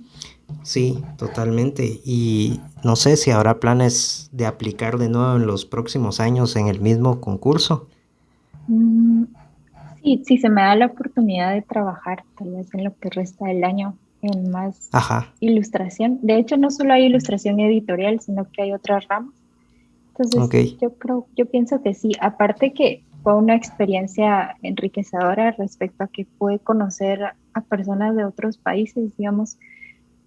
Sí, totalmente. Y no sé si habrá planes de aplicar de nuevo en los próximos años en el mismo concurso. Mm, sí, si se me da la oportunidad de trabajar, tal vez en lo que resta del año, en más Ajá, ilustración. De hecho, no solo hay ilustración editorial, sino que hay otras ramas. Entonces, ok. sí, yo pienso que sí. Aparte que fue una experiencia enriquecedora respecto a que pude conocer a personas de otros países, digamos,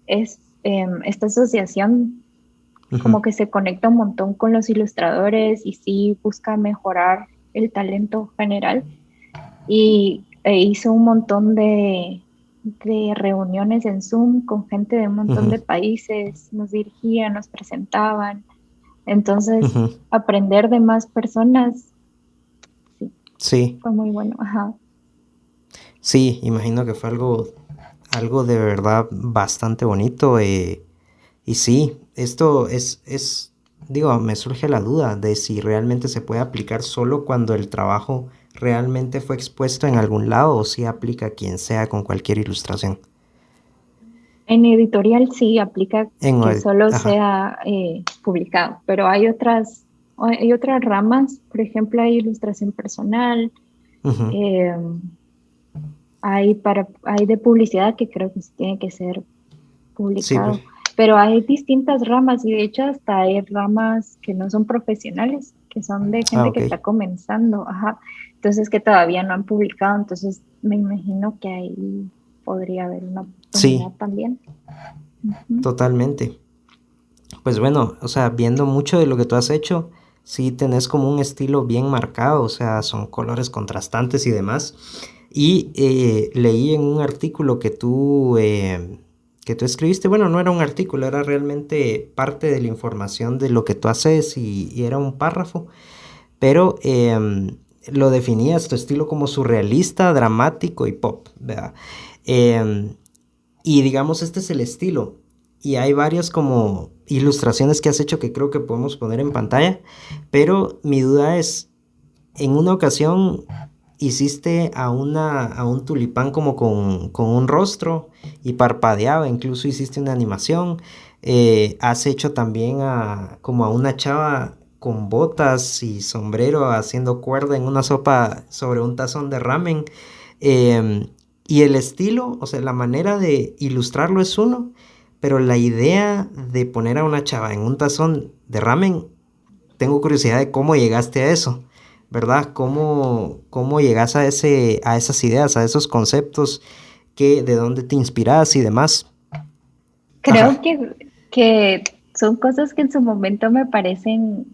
esta asociación Ujú, como que se conecta un montón con los ilustradores y sí busca mejorar el talento general e hizo un montón de reuniones en Zoom con gente de un montón ujú, de países, nos dirigían, nos presentaban. Entonces, ujú. aprender de más personas, sí, Sí, fue muy bueno. Ajá. sí, imagino que fue algo de verdad bastante bonito. Y sí, esto digo, me surge la duda de si realmente se puede aplicar solo cuando el trabajo realmente fue expuesto en algún lado o si aplica a quien sea con cualquier ilustración. En editorial sí aplica que solo Ajá, sea publicado, pero hay otras ramas, por ejemplo, hay ilustración personal, ujú, eh, hay de publicidad que creo que sí tiene que ser sí, pues, publicado, pero hay distintas ramas y de hecho hasta hay ramas que no son profesionales, que son de gente que ok, está comenzando, ajá, entonces que todavía no han publicado, entonces me imagino que ahí podría haber una oportunidad sí, también. Ujú. totalmente. Pues bueno, o sea, viendo mucho de lo que tú has hecho, sí tenés como un estilo bien marcado, o sea, son colores contrastantes y demás. Y leí en un artículo que tú escribiste, bueno, no era un artículo, era realmente parte de la información de lo que tú haces y era un párrafo, pero lo definías tu estilo como surrealista, dramático y pop, ¿verdad? Em, y digamos, este es el estilo. Y hay varias como ilustraciones que has hecho que creo que podemos poner en pantalla. Pero mi duda es, en una ocasión hiciste a un tulipán como con un rostro y parpadeaba, incluso hiciste una animación. Has hecho también como a una chava con botas y sombrero haciendo cuerda en una sopa sobre un tazón de ramen. Em, y el estilo, o sea, la manera de ilustrarlo es uno, pero la idea de poner a una chava en un tazón de ramen, tengo curiosidad de cómo llegaste a eso, ¿verdad? ¿Cómo llegas a esas ideas, a esos conceptos, de dónde te inspiras y demás? Creo Ajá, que son cosas que en su momento me parecen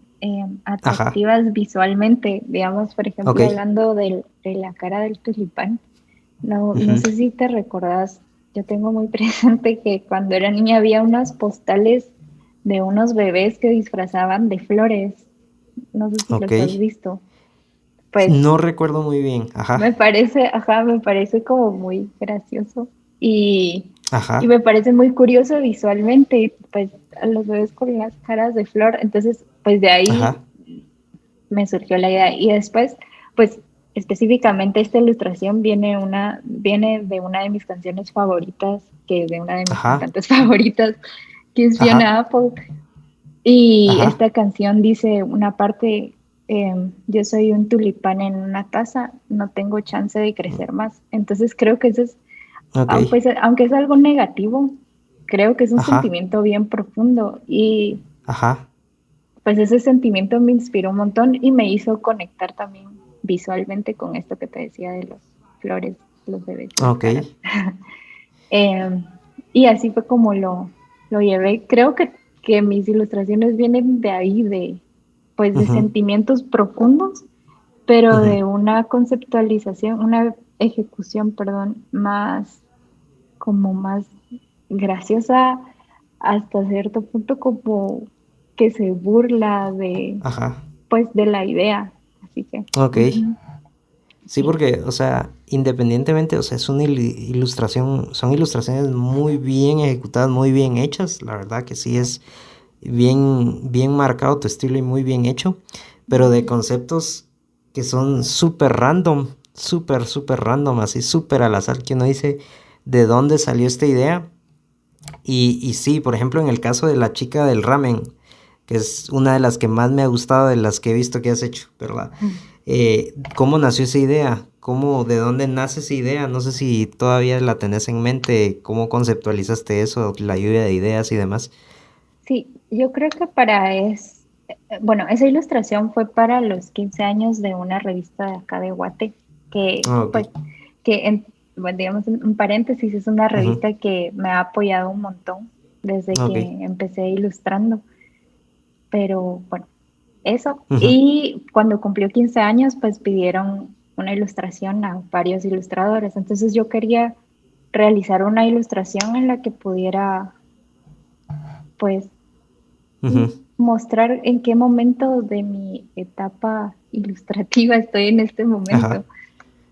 ajá, atractivas visualmente, digamos, por ok. ejemplo, hablando de la cara del tulipán. No Ujú, sé si te recordás, yo tengo muy presente que cuando era niña había unas postales de unos bebés que disfrazaban de flores. No sé si Ok. los has visto. Pues No recuerdo muy bien. me Ajá. parece, ajá, me parece como muy gracioso y Ajá. me parece muy curioso visualmente, pues a los bebés con las caras de flor. Entonces, pues de ahí Ajá. me surgió la idea. Y después, pues específicamente esta ilustración viene de una de mis canciones favoritas, que es de una de mis Ajá. cantantes favoritas, que es Ajá. Fiona Apple. Y Ajá. esta canción dice una parte, yo soy un tulipán en una taza, no tengo chance de crecer más. Entonces creo que eso es, Ok. pues, aunque es algo negativo, creo que es un Ajá. sentimiento bien profundo y Ajá. pues ese sentimiento me inspiró un montón y me hizo conectar también visualmente con esto que te decía de las flores, los bebés, las Ok. caras. Em, y así fue como lo llevé. Creo que mis ilustraciones vienen de ahí, pues de Ujú. sentimientos profundos, pero Ujú. de una conceptualización, una ejecución, perdón, más, como más graciosa hasta cierto punto, como que se burla Ajá. pues de la idea. Así que, Ok. ujú, Sí, sí, porque, o sea, independientemente, o sea, es una ilustración, son ilustraciones muy bien ejecutadas, muy bien hechas. La verdad que sí es bien, bien marcado tu estilo y muy bien hecho, pero de gracias. conceptos que son súper random, súper, súper random, así súper al azar, que uno dice de dónde salió esta idea. Y sí, por ejemplo, en el caso de la chica del ramen, que es una de las que más me ha gustado de las que he visto que has hecho, ¿verdad? ¿Cómo nació esa idea? ¿Cómo, de dónde nace esa idea? No sé si todavía la tenés en mente, cómo conceptualizaste eso, la lluvia de ideas y demás. Sí, yo creo que bueno, esa ilustración fue para los 15 años de una revista de acá de Guate, que Ah, ok. pues, bueno, digamos, en paréntesis, es una Ujú. revista que me ha apoyado un montón desde que Ok. empecé ilustrando, pero bueno, eso. Ujú. Y cuando cumplió 15 años, pues pidieron una ilustración a varios ilustradores, entonces yo quería realizar una ilustración en la que pudiera, pues, Ujú. mostrar en qué momento de mi etapa ilustrativa estoy en este momento. Ajá. Ok.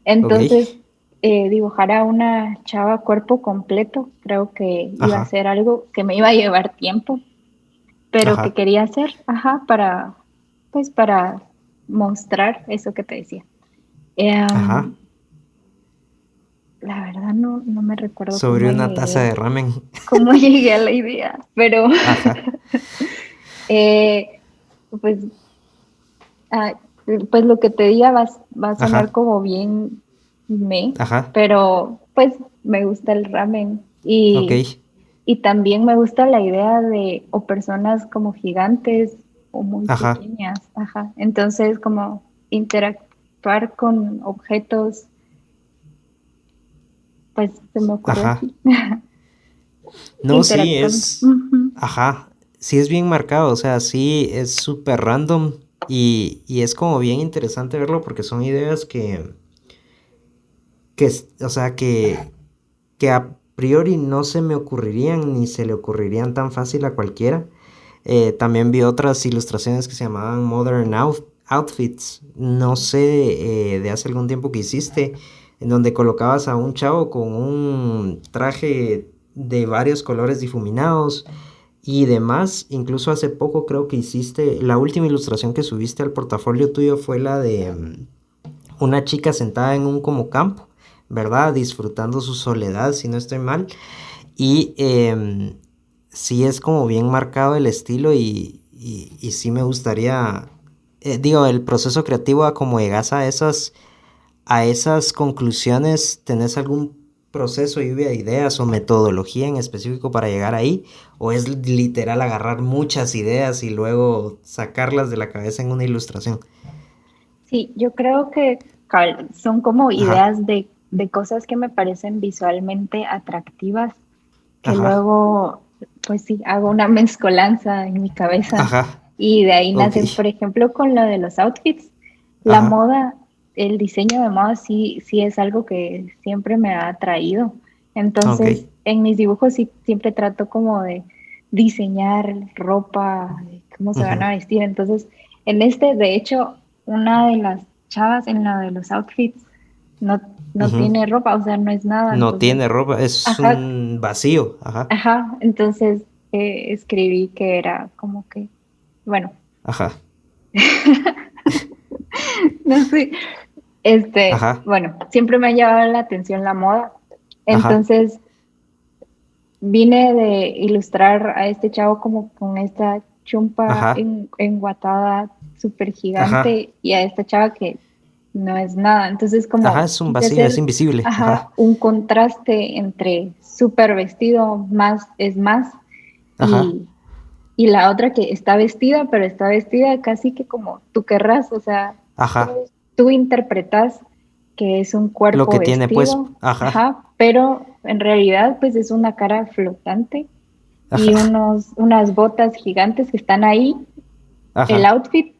Entonces, dibujar a una chava cuerpo completo, creo que iba a Ajá. ser algo que me iba a llevar tiempo, pero que Ajá. quería hacer, ajá, pues para mostrar eso que te decía. Ajá. Em, la verdad no me recuerdo Sobre una taza de ramen. cómo llegué a la idea, pero Ajá. eh, pues Ah, pues lo que te diga va a sonar Ajá. como bien Ajá. pero pues me gusta el ramen Ok. y también me gusta la idea de o personas como gigantes o muy Ajá. pequeñas, ajá. Entonces como interactuar con objetos, pues se me ocurrió Ajá. así, No, sí, interactuando. es. Ujú. Ajá. Sí es bien marcado. O sea, sí es súper random. Y es como bien interesante verlo porque son ideas o sea, que a priori no se me ocurrirían ni se le ocurrirían tan fácil a cualquiera. También vi otras ilustraciones que se llamaban Outfits, no sé, de hace algún tiempo que hiciste, en donde colocabas a un chavo con un traje de varios colores difuminados y demás. Incluso hace poco creo que hiciste, la última ilustración que subiste al portafolio tuyo fue la de una chica sentada en un como campo, ¿verdad? Disfrutando su soledad, si no estoy mal. Y sí es como bien marcado el estilo y sí me gustaría, digo, el proceso creativo a cómo llegas a esas conclusiones, ¿tenés algún proceso, lluvia de ideas o metodología en específico para llegar ahí? ¿O es literal agarrar muchas ideas y luego sacarlas de la cabeza en una ilustración? Sí, yo creo que son como Ajá, ideas de cosas que me parecen visualmente atractivas, que ajá, luego, pues sí, hago una mezcolanza en mi cabeza ajá, y de ahí ok, nacen, por ejemplo, con lo de los outfits, la ajá, moda, el diseño de moda sí es algo que siempre me ha atraído Ok. Entonces, en mis dibujos sí siempre trato como de diseñar ropa, de cómo se van Ujú. a vestir. Entonces, en este, de hecho, una de las chavas en la de los outfits no, no Ujú. tiene ropa, o sea, no es nada. No Entonces, tiene ropa, es ajá, un vacío. Ajá. ajá. Entonces, escribí que era como que, bueno, Ajá. no sé, Ajá. bueno, siempre me ha llamado la atención la moda. Ajá. Entonces, vine de ilustrar a este chavo como con esta chumpa Ajá. enguatada súper Ajá. gigante y a esta chava que no es nada. Entonces Ajá, como es un quise vacío, es hacer, invisible. ajá, Ajá. un contraste entre súper vestido, más es más, Ajá. y, y la otra que está vestida, pero está vestida casi que como tú querrás, o sea, Ajá. tú interpretas que es un Lo cuerpo que tiene pues. vestido, Ajá. ajá, pero en realidad pues es una cara flotante y Ajá. unas botas gigantes que están ahí. El Ajá. outfit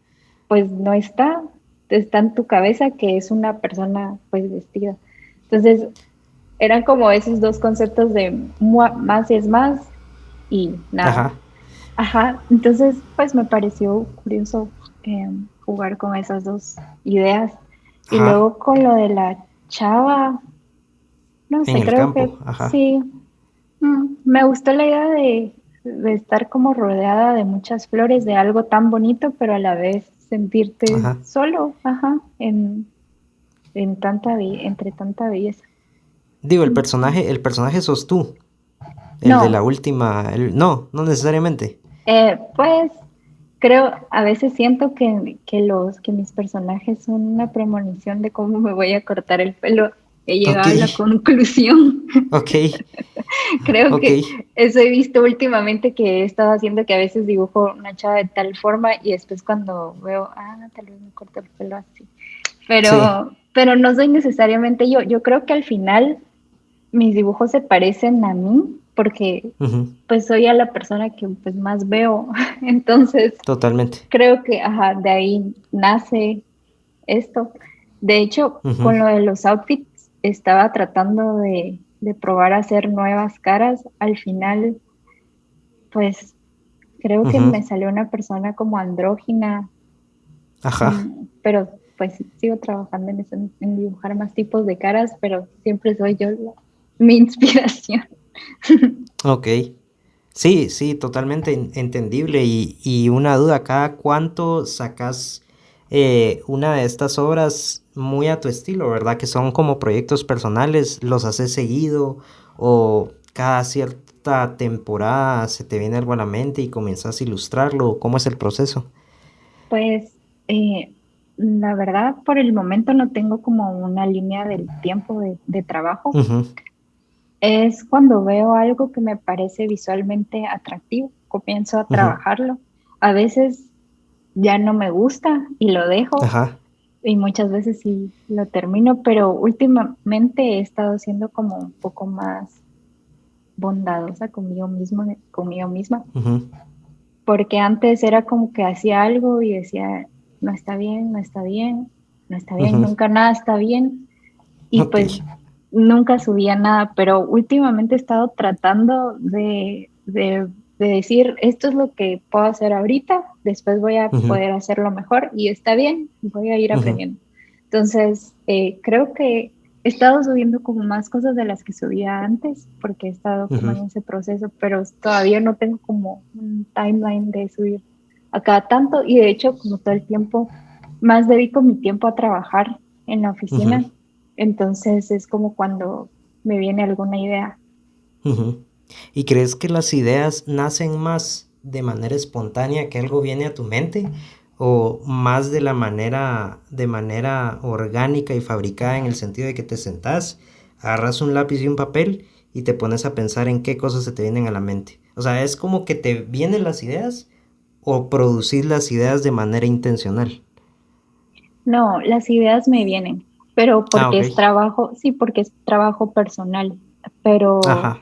pues no está, está en tu cabeza que es una persona pues vestida. Entonces eran como esos dos conceptos de más es más y nada. Ajá. Ajá, entonces pues me pareció curioso jugar con esas dos ideas. Y Ajá. luego con lo de la chava, no En sé, el creo campo. que Ajá. sí, me gustó la idea de estar como rodeada de muchas flores, de algo tan bonito, pero a la vez sentirte Ajá. solo, ajá, en tanta entre tanta belleza. Digo, Mm. el personaje sos tú. El de la No, última. No, no necesariamente. pues creo, a veces siento que mis personajes son una premonición de cómo me voy a cortar el pelo. He Ok. llegado a la conclusión. Ok. Creo Ok. que eso he visto últimamente que he estado haciendo que a veces dibujo una chava de tal forma y después cuando veo, tal vez me corto el pelo así. Sí. Pero no soy necesariamente yo. Yo creo que al final mis dibujos se parecen a mí porque Ujú. pues soy a la persona que pues más veo. Entonces, Totalmente. creo que ajá, de ahí nace esto. De hecho, Ujú. con lo de los outfits, estaba tratando de probar a hacer nuevas caras. Al final, pues creo que Ujú. me salió una persona como andrógina, Ajá. pero pues sigo trabajando en eso, en dibujar más tipos de caras, pero siempre soy yo mi inspiración. Ok. Sí, sí, totalmente entendible. Y una duda, ¿cada cuánto sacas una de estas obras muy a tu estilo, verdad? Que son como proyectos personales, ¿los haces seguido o cada cierta temporada se te viene algo a la mente y comienzas a ilustrarlo? ¿Cómo es el proceso? Pues la verdad, por el momento no tengo como una línea del tiempo de trabajo. Ujú. Es cuando veo algo que me parece visualmente atractivo, comienzo a Ujú. trabajarlo. A veces ya no me gusta y lo dejo Ajá. y muchas veces sí lo termino, pero últimamente he estado siendo como un poco más bondadosa conmigo mismo, conmigo misma, Ujú. porque antes era como que hacía algo y decía, no está bien, no está bien, no está bien, Ujú. nunca nada está bien y Ok. pues nunca subía nada, pero últimamente he estado tratando de decir, esto es lo que puedo hacer ahorita, después voy a Ujú. poder hacerlo mejor y está bien, voy a ir Ujú. aprendiendo. Entonces, creo que he estado subiendo como más cosas de las que subía antes, porque he estado como Ujú. en ese proceso, pero todavía no tengo como un timeline de subir a cada tanto y de hecho, como todo el tiempo, más dedico mi tiempo a trabajar en la Ujú. oficina, entonces es como cuando me viene alguna idea. Ujú. ¿Y crees que las ideas nacen más de manera espontánea, que algo viene a tu mente, o más de manera orgánica y fabricada en el sentido de que te sentás, agarras un lápiz y un papel y te pones a pensar en qué cosas se te vienen a la mente? O sea, es como que te vienen las ideas o producir las ideas de manera intencional. No, las ideas me vienen, pero Ah, porque ok. es trabajo, sí, porque es trabajo personal, pero Ajá,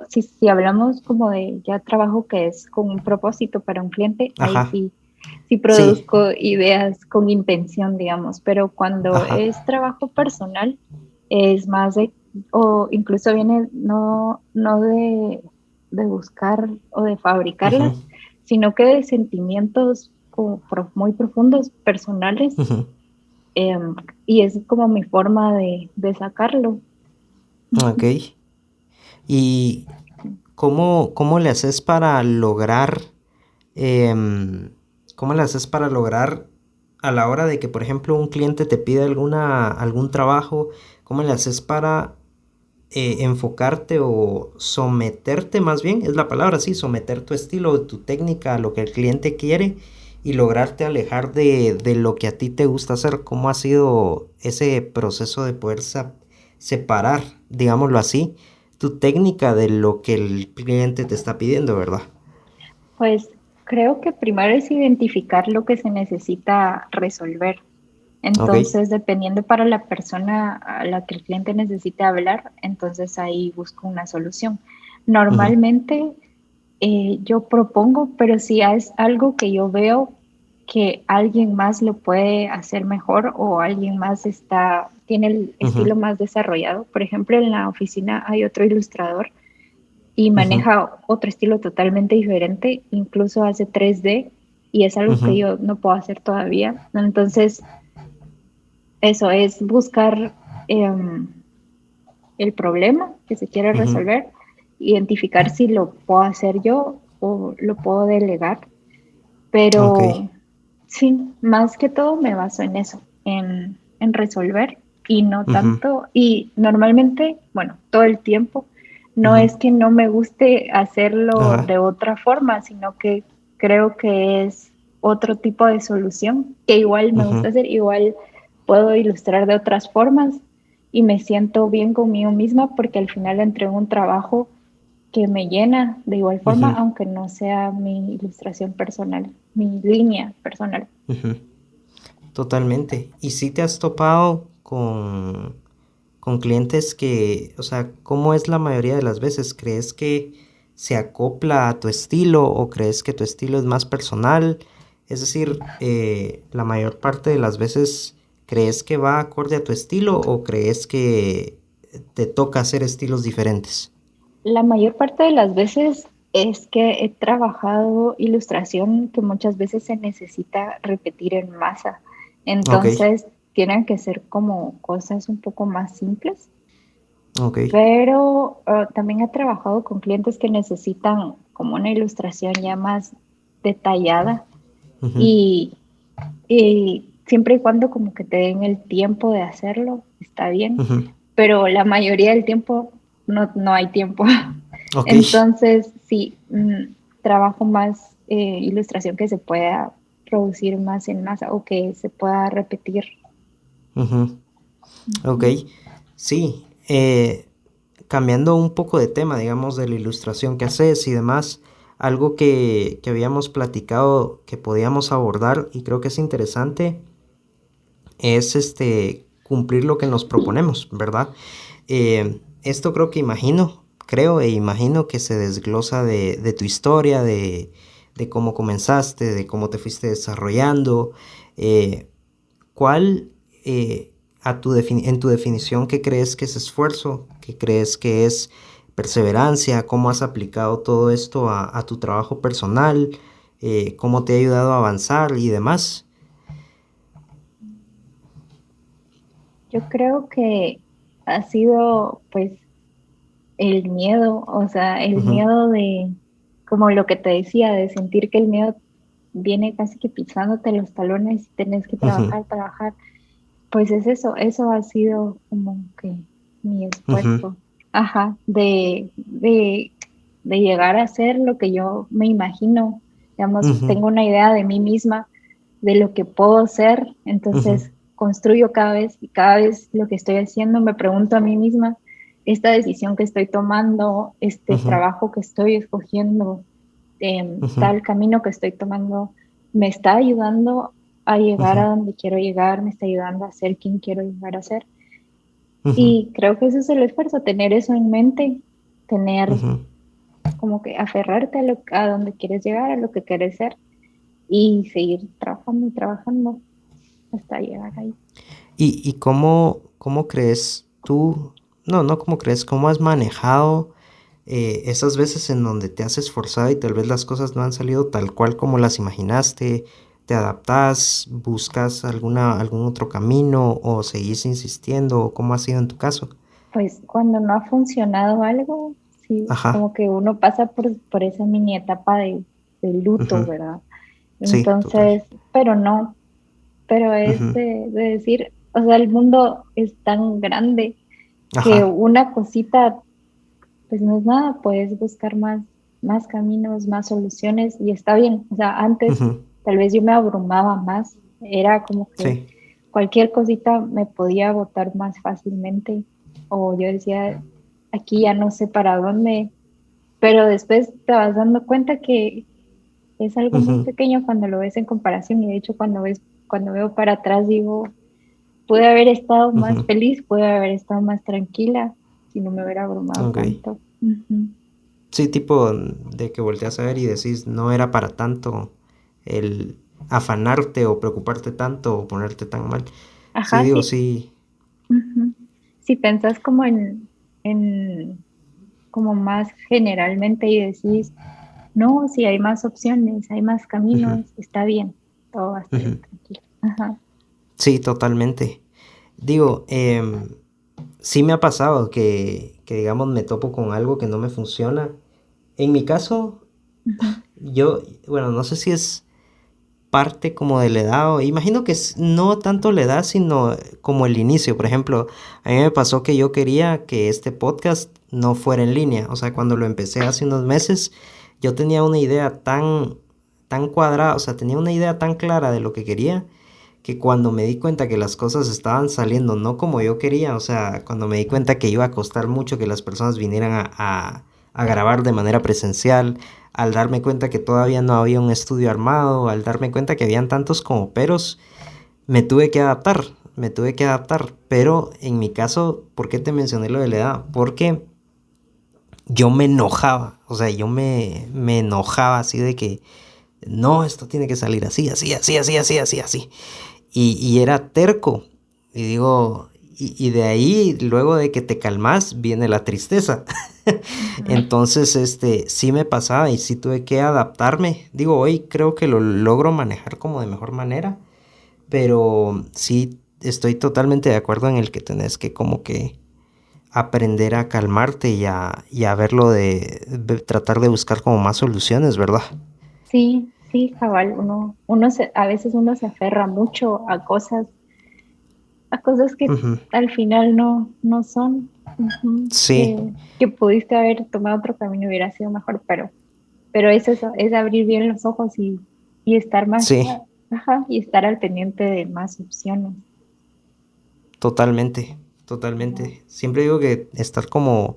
si hablamos como de ya trabajo que es con un propósito para un cliente, ahí ajá. sí, sí Sí, produzco ideas con intención, digamos, pero cuando ajá. es trabajo personal, es más de o incluso viene no de buscar o de fabricarlas, Ujú, sino que de sentimientos como muy profundos, personales, ujú. em, y es como mi forma de sacarlo. Ok. ¿Y cómo le haces para lograr, em, cómo le haces para lograr a la hora de que, por ejemplo, un cliente te pide algún trabajo, cómo le haces para enfocarte o someterte más bien, es la palabra, sí, someter tu estilo, tu técnica a lo que el cliente quiere y lograrte alejar de lo que a ti te gusta hacer? ¿Cómo ha sido ese proceso de poder separar, digámoslo así, tu técnica de lo que el cliente te está pidiendo, ¿verdad? Pues creo que primero es identificar lo que se necesita resolver. Ok. Entonces, dependiendo para la persona a la que el cliente necesite hablar, entonces ahí busco una solución. Ujú, Normalmente yo propongo, pero si es algo que yo veo que alguien más lo puede hacer mejor o alguien más tiene el ujú, estilo más desarrollado. Por ejemplo, en la oficina hay otro ilustrador y ujú, maneja otro estilo totalmente diferente, incluso hace 3D y es algo que ujú, yo no puedo hacer todavía. Entonces, eso es buscar el problema que se quiere ujú. resolver, identificar si lo puedo hacer yo o lo puedo delegar, Ok. pero sí, más que todo me baso en eso, en resolver y no Ujú, tanto, y normalmente, bueno, todo el tiempo, no ujú. es que no me guste hacerlo Ajá. de otra forma, sino que creo que es otro tipo de solución que igual me Ujú, gusta hacer, igual puedo ilustrar de otras formas y me siento bien conmigo misma porque al final entrego un trabajo que me llena de igual forma, ujú, aunque no sea mi ilustración personal, mi línea personal. ujú. Totalmente. ¿Y si te has topado con clientes que, o sea, cómo es la mayoría de las veces? ¿Crees que se acopla a tu estilo o crees que tu estilo es más personal? Es decir, la mayor parte de las veces, ¿crees que va acorde a tu estilo o crees que te toca hacer estilos diferentes? La mayor parte de las veces es que he trabajado ilustración que muchas veces se necesita repetir en masa. Ok, Entonces, tienen que ser como cosas un poco más simples, ok. pero también he trabajado con clientes que necesitan como una ilustración ya más detallada Ujú, y, y siempre y cuando como que te den el tiempo de hacerlo, está bien, ujú. pero la mayoría del tiempo no hay tiempo. Ok. Entonces, sí, trabajo más ilustración que se pueda producir más en masa o que se pueda repetir. Ujú. Ok, Ujú. sí, cambiando un poco de tema, digamos, de la ilustración que haces y demás, algo que habíamos platicado que podíamos abordar y creo que es interesante es cumplir lo que nos proponemos, ¿verdad? Esto creo que creo e imagino que se desglosa de tu historia, de cómo comenzaste, de cómo te fuiste desarrollando. eh, ¿Cuál, en tu definición, qué crees que es esfuerzo? ¿Qué crees que es perseverancia? ¿Cómo has aplicado todo esto a tu trabajo personal? ¿Cómo te ha ayudado a avanzar y demás? Yo creo que ha sido pues el miedo, o sea, el Ujú, miedo de, como lo que te decía, de sentir que el miedo viene casi que pisándote los talones y tenés que ujú, trabajar, trabajar. Pues es eso ha sido como que mi ujú, esfuerzo, ajá, de llegar a ser lo que yo me imagino, digamos, ujú, tengo una idea de mí misma, de lo que puedo ser, ujú, entonces construyo cada vez y cada vez lo que estoy haciendo, me pregunto a mí misma, esta decisión que estoy tomando, este ujú, trabajo que estoy escogiendo, ujú, tal camino que estoy tomando, me está ayudando a llegar ujú, a donde quiero llegar, me está ayudando a ser quien quiero llegar a ser. ujú, Y creo que ese es el esfuerzo, tener eso en mente, tener ujú. como que aferrarte a donde quieres llegar, a lo que quieres ser y seguir trabajando y trabajando hasta llegar ahí. ¿Y cómo crees tú? no, ¿cómo crees? ¿Cómo has manejado esas veces en donde te has esforzado y tal vez las cosas no han salido tal cual como las imaginaste? ¿Te adaptas, buscas algún otro camino o seguís insistiendo? ¿Cómo ha sido en tu caso? Pues cuando no ha funcionado algo, sí, Ajá, como que uno pasa por esa mini etapa de luto, ujú, ¿verdad? sí, total. Entonces, pero no, pero es Ujú, de decir, o sea, el mundo es tan grande que ajá, una cosita, pues no es nada, puedes buscar más caminos, más soluciones y está bien. O sea, antes ujú, tal vez yo me abrumaba más, era como que sí, cualquier cosita me podía agotar más fácilmente o yo decía, aquí ya no sé para dónde, pero después te vas dando cuenta que es algo muy ujú, pequeño cuando lo ves en comparación y de hecho cuando veo para atrás digo, pude haber estado más ujú, feliz, pude haber estado más tranquila si no me hubiera abrumado ok. tanto. Ujú. Sí, tipo de que volteas a ver y decís, no era para tanto el afanarte o preocuparte tanto o ponerte tan mal. Sí, Ajá, digo, sí. sí. Ujú. Si pensás como en como más generalmente y decís, no, si hay más opciones, hay más Ujú, caminos, está bien, todo va a estar bien ujú. tranquilo. Ajá. Sí, totalmente. Digo, sí me ha pasado que, digamos, me topo con algo que no me funciona. En mi caso, Ujú. yo, bueno, no sé si es parte como de la edad, o imagino que no tanto la edad, sino como el inicio. Por ejemplo, a mí me pasó que yo quería que este podcast no fuera en línea. O sea, cuando lo empecé hace unos meses, yo tenía una idea tan cuadrada, o sea, tenía una idea tan clara de lo que quería, que cuando me di cuenta que las cosas estaban saliendo no como yo quería, o sea, cuando me di cuenta que iba a costar mucho que las personas vinieran a grabar de manera presencial, al darme cuenta que todavía no había un estudio armado, al darme cuenta que habían tantos como peros, me tuve que adaptar, pero en mi caso, ¿por qué te mencioné lo de la edad? Porque yo me enojaba, o sea, me enojaba así de que, no, esto tiene que salir así, así, así, así, así, así, así. Y era terco. Y digo, y de ahí, luego de que te calmas, viene la tristeza. Ujú. Entonces, sí me pasaba y sí tuve que adaptarme. Digo, hoy creo que lo logro manejar como de mejor manera, pero sí estoy totalmente de acuerdo en el que tenés que como que aprender a calmarte y a verlo de tratar de buscar como más soluciones, ¿verdad? Sí, sí, cabal, a veces uno se aferra mucho a cosas que Ujú. al final no son, ujú, Sí, que pudiste haber tomado otro camino hubiera sido mejor, pero es eso, es abrir bien los ojos y estar sí, ajá, y estar al pendiente de más opciones. totalmente, Ajá. totalmente. Siempre digo que estar como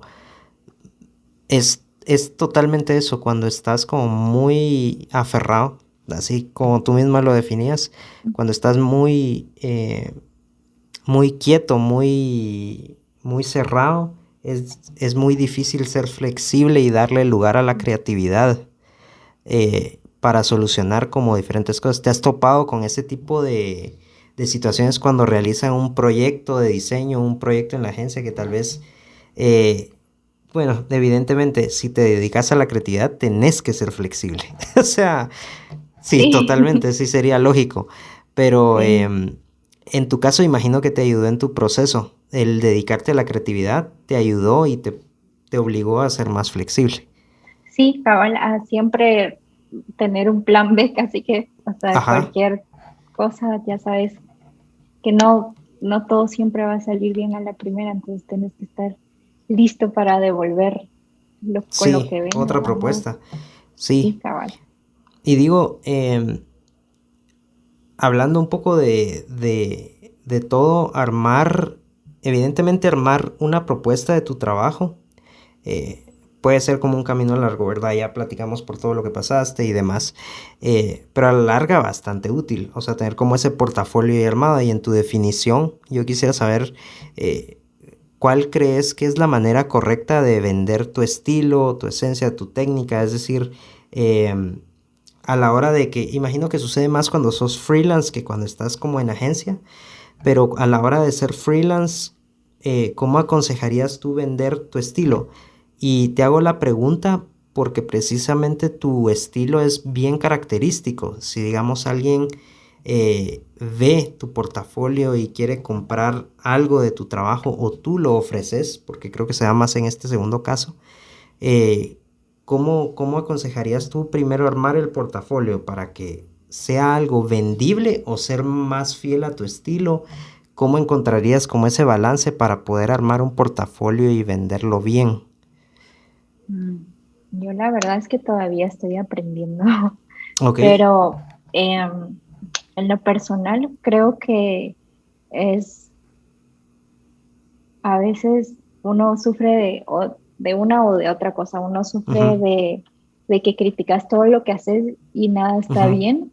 es totalmente eso, cuando estás como muy aferrado, así como tú misma lo definías, cuando estás muy quieto, muy cerrado, es muy difícil ser flexible y darle lugar a la creatividad para solucionar como diferentes cosas. ¿Te has topado con ese tipo de situaciones cuando realizan un proyecto de diseño, un proyecto en la agencia que tal vez, eh, bueno, evidentemente, si te dedicas a la creatividad, tenés que ser flexible? O sea, sí, Sí, totalmente, sí sería lógico. Pero sí, en tu caso, imagino que te ayudó en tu proceso. El dedicarte a la creatividad te ayudó y te obligó a ser más flexible. sí, cabal, a siempre tener un plan B, así que, o sea, Ajá, cualquier cosa, ya sabes que no todo siempre va a salir bien a la primera, entonces tienes que estar listo para devolver con lo sí, que venga. otra Ajá, propuesta. sí, Sí, cabal. y digo, hablando un poco de todo, evidentemente armar una propuesta de tu trabajo, puede ser como un camino largo, ¿verdad? Ya platicamos por todo lo que pasaste y demás, pero a la larga bastante útil, o sea, tener como ese portafolio ahí armado y en tu definición, yo quisiera saber eh, cuál crees que es la manera correcta de vender tu estilo, tu esencia, tu técnica, es decir, em, a la hora de que, imagino que sucede más cuando sos freelance que cuando estás como en agencia, pero a la hora de ser freelance, ¿cómo aconsejarías tú vender tu estilo? Y te hago la pregunta porque precisamente tu estilo es bien característico. Si digamos alguien ve tu portafolio y quiere comprar algo de tu trabajo o tú lo ofreces, porque creo que se da más en este segundo caso, eh, ¿cómo aconsejarías tú primero armar el portafolio para que sea algo vendible o ser más fiel a tu estilo? ¿Cómo encontrarías como ese balance para poder armar un portafolio y venderlo bien? Mm, Yo la verdad es que todavía estoy aprendiendo, Ok. pero en lo personal creo que es a veces uno sufre de una o de otra cosa, uno sufre Ujú, de que criticas todo lo que haces y nada está ujú. bien,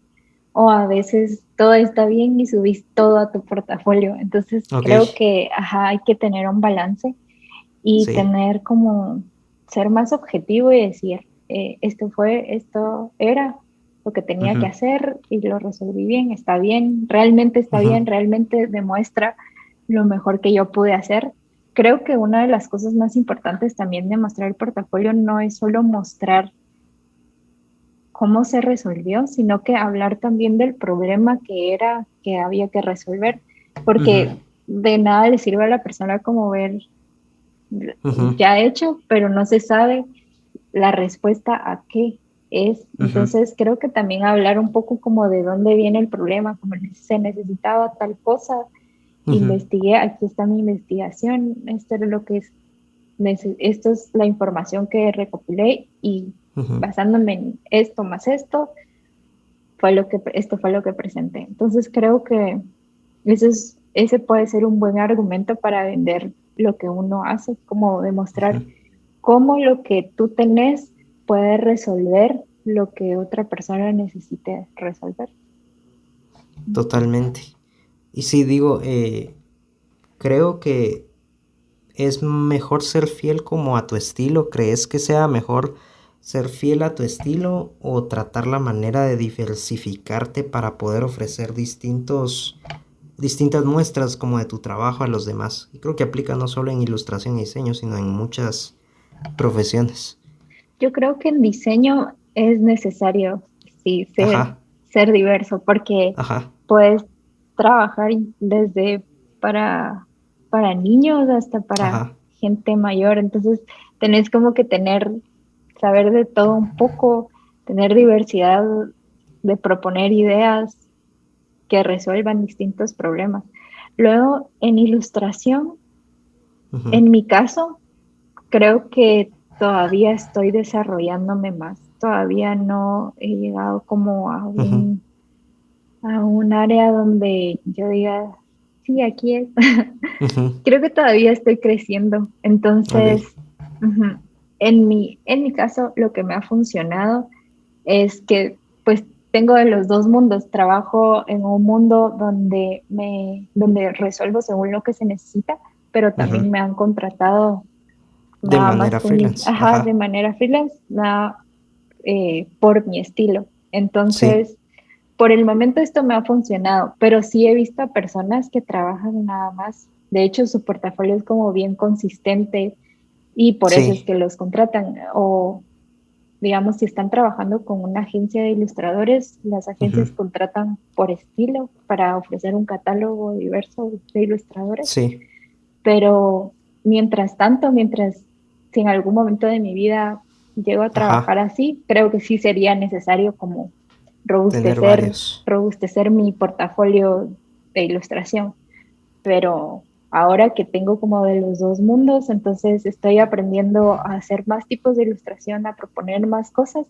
o a veces todo está bien y subís todo a tu portafolio. Entonces Ok. creo que ajá, hay que tener un balance y Sí. tener como ser más objetivo y decir, esto era lo que tenía que Ujú, hacer y lo resolví bien, está bien, ujú, realmente demuestra lo mejor que yo pude hacer. Creo que una de las cosas más importantes también de mostrar el portafolio no es solo mostrar cómo se resolvió, sino que hablar también del problema que era que había que resolver, ujú, porque de nada le sirve a la persona como ver ujú, ya hecho, pero no se sabe la respuesta a qué es. ujú. Entonces creo que también hablar un poco como de dónde viene el problema, como se necesitaba tal cosa, Ujú, investigué, aquí está mi investigación, esto es lo que es, esto es la información que recopilé y ujú. basándome en esto más esto, esto fue lo que presenté. Entonces creo que ese puede ser un buen argumento para vender lo que uno hace, como demostrar Ujú. cómo lo que tú tenés puede resolver lo que otra persona necesite resolver. Totalmente. Y sí, digo, creo que es mejor ser fiel como a tu estilo. ¿Crees que sea mejor ser fiel a tu estilo o tratar la manera de diversificarte para poder ofrecer distintas muestras como de tu trabajo a los demás? Y creo que aplica no solo en ilustración y diseño, sino en muchas profesiones. Yo creo que en diseño es necesario, sí, Ajá, ser diverso, porque ajá, puedes trabajar desde para, para niños hasta para ajá. gente mayor. Entonces, tenés como que saber de todo un poco, tener diversidad de proponer ideas que resuelvan distintos problemas. Luego, en ilustración, Ujú, en mi caso, creo que todavía estoy desarrollándome más. Todavía no he llegado como ujú. a un área donde yo diga, sí, aquí es. Ujú. Creo que todavía estoy creciendo. Ok. Entonces, ujú, en mi caso, lo que me ha funcionado es que pues tengo de los dos mundos. Trabajo en un mundo donde resuelvo según lo que se necesita, pero Ujú. también me han contratado De nada más manera con freelance. ajá, de Ajá. manera freelance, nada por mi estilo. Sí. Entonces, por el momento esto me ha funcionado, pero sí he visto a personas que trabajan nada más. De hecho, su portafolio es como bien consistente y por eso es Sí. que los contratan. O digamos, si están trabajando con una agencia de ilustradores, las Ujú. agencias contratan por estilo para ofrecer un catálogo diverso de ilustradores. Sí. Pero mientras tanto, si en algún momento de mi vida llego a Ajá. trabajar así, creo que sí sería necesario como Tener robustecer, varios. robustecer mi portafolio de ilustración. Pero ahora que tengo como de los dos mundos, entonces estoy aprendiendo a hacer más tipos de ilustración, a proponer más cosas,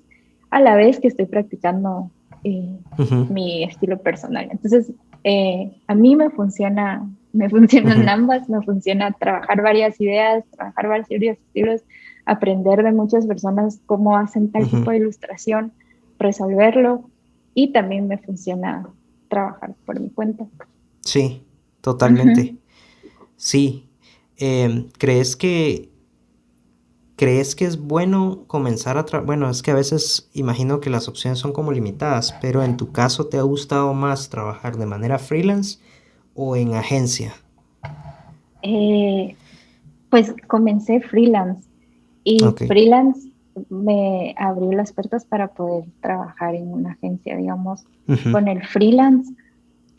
a la vez que estoy practicando eh, Ujú. mi estilo personal. Entonces, a mí me funcionan Ujú. ambas, me funciona trabajar varias ideas, trabajar varios estilos, aprender de muchas personas cómo hacen tal tipo Ujú. de ilustración, resolverlo y también me funciona trabajar por mi cuenta. Sí. Totalmente. Ujú. Sí. ¿Crees que es bueno comenzar a trabajar? Bueno, es que a veces imagino que las opciones son como limitadas, pero en tu caso, ¿te ha gustado más trabajar de manera freelance o en agencia? Eh, pues comencé freelance y Ok. freelance me abrió las puertas para poder trabajar en una agencia, digamos. Ujú, Con el freelance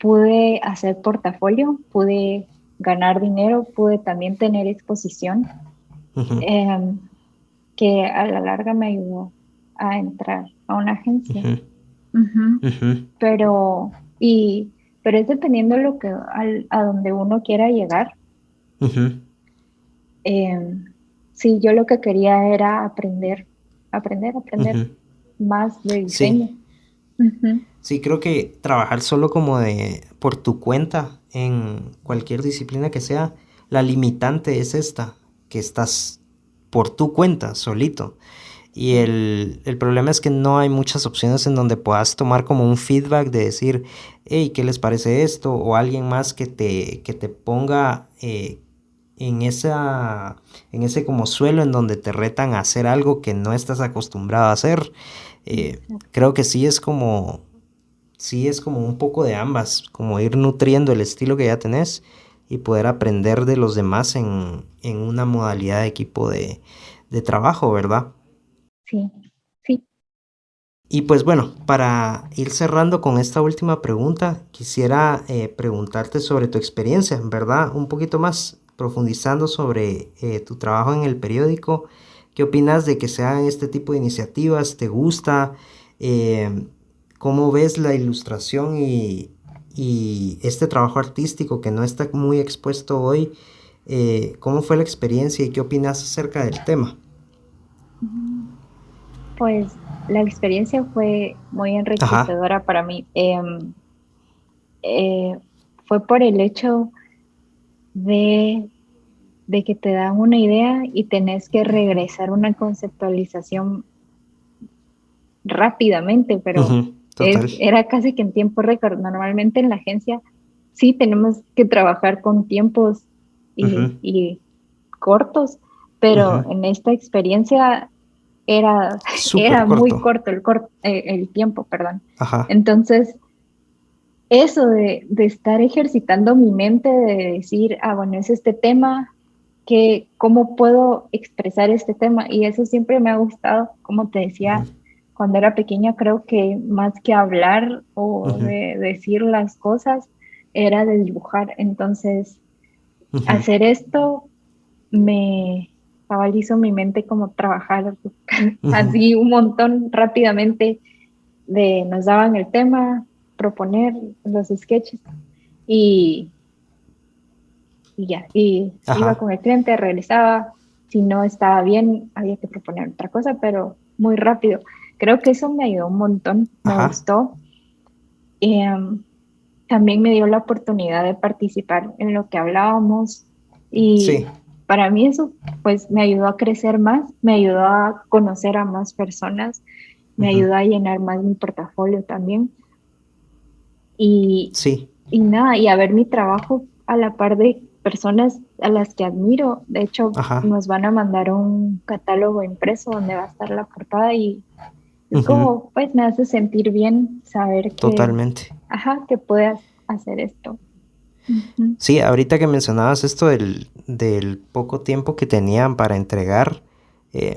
pude hacer portafolio, pude ganar dinero, pude también tener exposición, ujú, em, que a la larga me ayudó a entrar a una agencia. ujú, Ujú. ujú, Pero, pero es dependiendo lo que, a donde uno quiera llegar. ujú, Em, sí, yo lo que quería era aprender ujú. más de Sí, diseño. Ujú. sí, creo que trabajar solo como de por tu cuenta en cualquier disciplina que sea, la limitante es esta, que estás por tu cuenta, solito. Y Sí, el problema es que no hay muchas opciones en donde puedas tomar como un feedback de decir, hey, ¿qué les parece esto? O alguien más que te ponga en en ese como suelo en donde te retan a hacer algo que no estás acostumbrado a hacer. exacto. Creo que sí es como un poco de ambas, como ir nutriendo el estilo que ya tenés y poder aprender de los demás en una modalidad de equipo de trabajo, ¿verdad? Sí, sí. Y pues bueno, para ir cerrando con esta última pregunta, quisiera preguntarte sobre tu experiencia, ¿verdad? Un poquito más profundizando sobre tu trabajo en el periódico. ¿Qué opinas de que se hagan este tipo de iniciativas? ¿Te gusta? Eh, ¿Cómo ves la ilustración y este trabajo artístico que no está muy expuesto hoy? ¿Cómo fue la experiencia y qué opinas acerca del tema? Mm, Pues la experiencia fue muy Ajá. enriquecedora para mí. Eh, fue por el hecho de, de que te dan una idea y tenés que regresar una conceptualización rápidamente, pero Ujú, total. era casi que en tiempo récord. Normalmente en la agencia sí tenemos que trabajar con tiempos Ujú, y cortos, pero ujú. en esta experiencia era, Súper era muy corto. corto el tiempo, perdón. Ajá. Entonces, eso de estar ejercitando mi mente, de decir, ah, bueno, es este tema, ¿cómo puedo expresar este tema? Y eso siempre me ha gustado, como te decía, Ujú, cuando era pequeña, creo que más que hablar o ujú, de decir las cosas, era de dibujar. Entonces, ujú, hacer esto me hizo mi mente como trabajar ujú, así un montón rápidamente nos daban el tema, proponer los sketches y, y ya, y iba ajá, con el cliente, regresaba, si no estaba bien, había que proponer otra cosa, pero muy rápido. Creo que eso me ayudó un montón, me ajá. gustó. Em, También me dio la oportunidad de participar en lo que hablábamos Sí. y para mí eso pues me ayudó a crecer más, me ayudó a conocer a más personas, me Ujú, ayudó a llenar más mi portafolio también y, sí. y nada, y a ver mi trabajo a la par de personas a las que admiro. De hecho, Ajá. nos van a mandar un catálogo impreso donde va a estar la portada y es Ujú, como, pues me hace sentir bien saber totalmente. ajá, que puedas hacer esto. Ujú. Sí, ahorita que mencionabas esto del poco tiempo que tenían para entregar,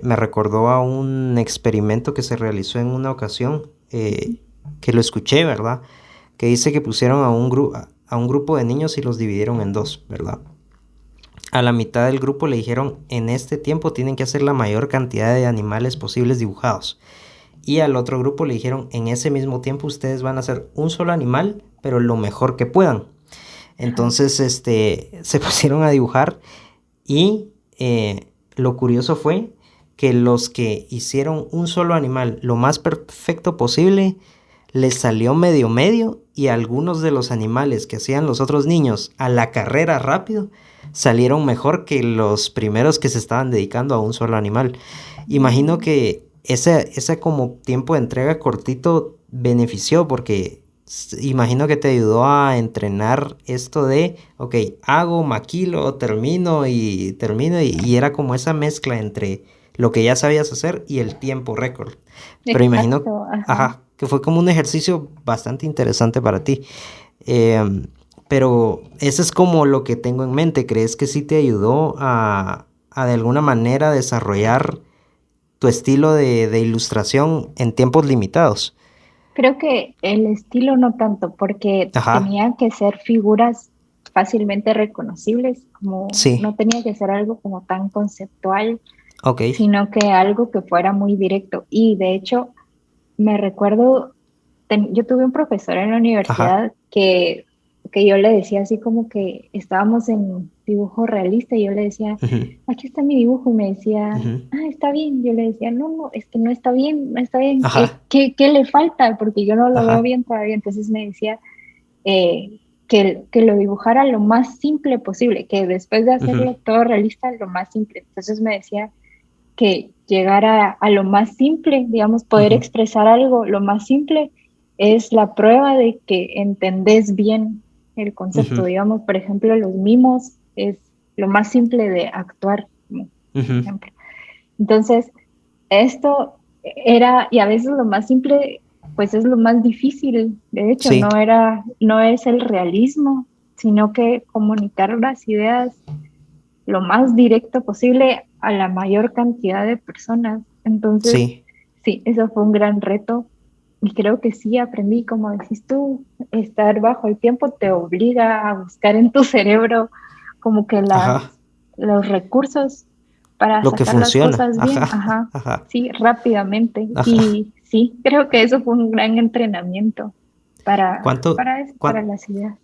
me recordó a un experimento que se realizó en una ocasión, que lo escuché, ¿verdad? Que dice que pusieron a un grupo de niños y los dividieron en dos, ¿verdad? A la mitad del grupo le dijeron, en este tiempo tienen que hacer la mayor cantidad de animales posibles dibujados. Y al otro grupo le dijeron, en ese mismo tiempo ustedes van a hacer un solo animal, pero lo mejor que puedan. Ajá. Entonces, se pusieron a dibujar y lo curioso fue que los que hicieron un solo animal lo más perfecto posible, les salió medio medio y algunos de los animales que hacían los otros niños a la carrera rápido salieron mejor que los primeros que se estaban dedicando a un solo animal. Imagino Mm, que ese como tiempo de entrega cortito benefició porque imagino que te ayudó a entrenar esto de, ok, hago, maquilo, termino y era como esa mezcla entre lo que ya sabías hacer y el tiempo récord. Pero imagino, exacto, ajá. ajá, que fue como un ejercicio bastante interesante para ti. Eh, Pero eso es como lo que tengo en mente. ¿Crees que sí te ayudó a de alguna manera desarrollar tu estilo de ilustración en tiempos limitados? Creo que el estilo no tanto, porque Ajá, tenía que ser figuras fácilmente reconocibles, como no sí, tenía que ser algo como tan conceptual, ok, sino que algo que fuera muy directo. Y de hecho, me recuerdo, yo tuve un profesor en la ajá, universidad que yo le decía así como que estábamos en dibujo realista y yo le decía, ujú, aquí está mi dibujo y me decía, ujú, está bien. Yo le decía, no, no, es que no está bien, no está bien. ajá, ¿Qué le falta? Porque yo no lo veo ajá, bien todavía. Entonces me decía que lo dibujara lo más simple posible, que después de ujú, hacerlo todo realista, lo más simple. Entonces me decía que llegar a lo más simple, digamos, poder ujú, expresar algo, lo más simple es la prueba de que entendés bien el concepto. ujú, Digamos, por ejemplo, los mimos es lo más simple de actuar, como ujú. ejemplo. Entonces, esto era, y a veces lo más simple, pues es lo más difícil. De hecho, Sí, no es el realismo, sino que comunicar las ideas lo más directo posible a la mayor cantidad de personas. Entonces, sí, sí, eso fue un gran reto y creo que sí aprendí, como decís tú, estar bajo el tiempo te obliga a buscar en tu cerebro como que ajá. los recursos para Lo que sacar las funciona, cosas bien, ajá, ajá, ajá, sí, rápidamente. ajá. Y sí, creo que eso fue un gran entrenamiento ¿Cuánto, para eso, para cuán- las ideas.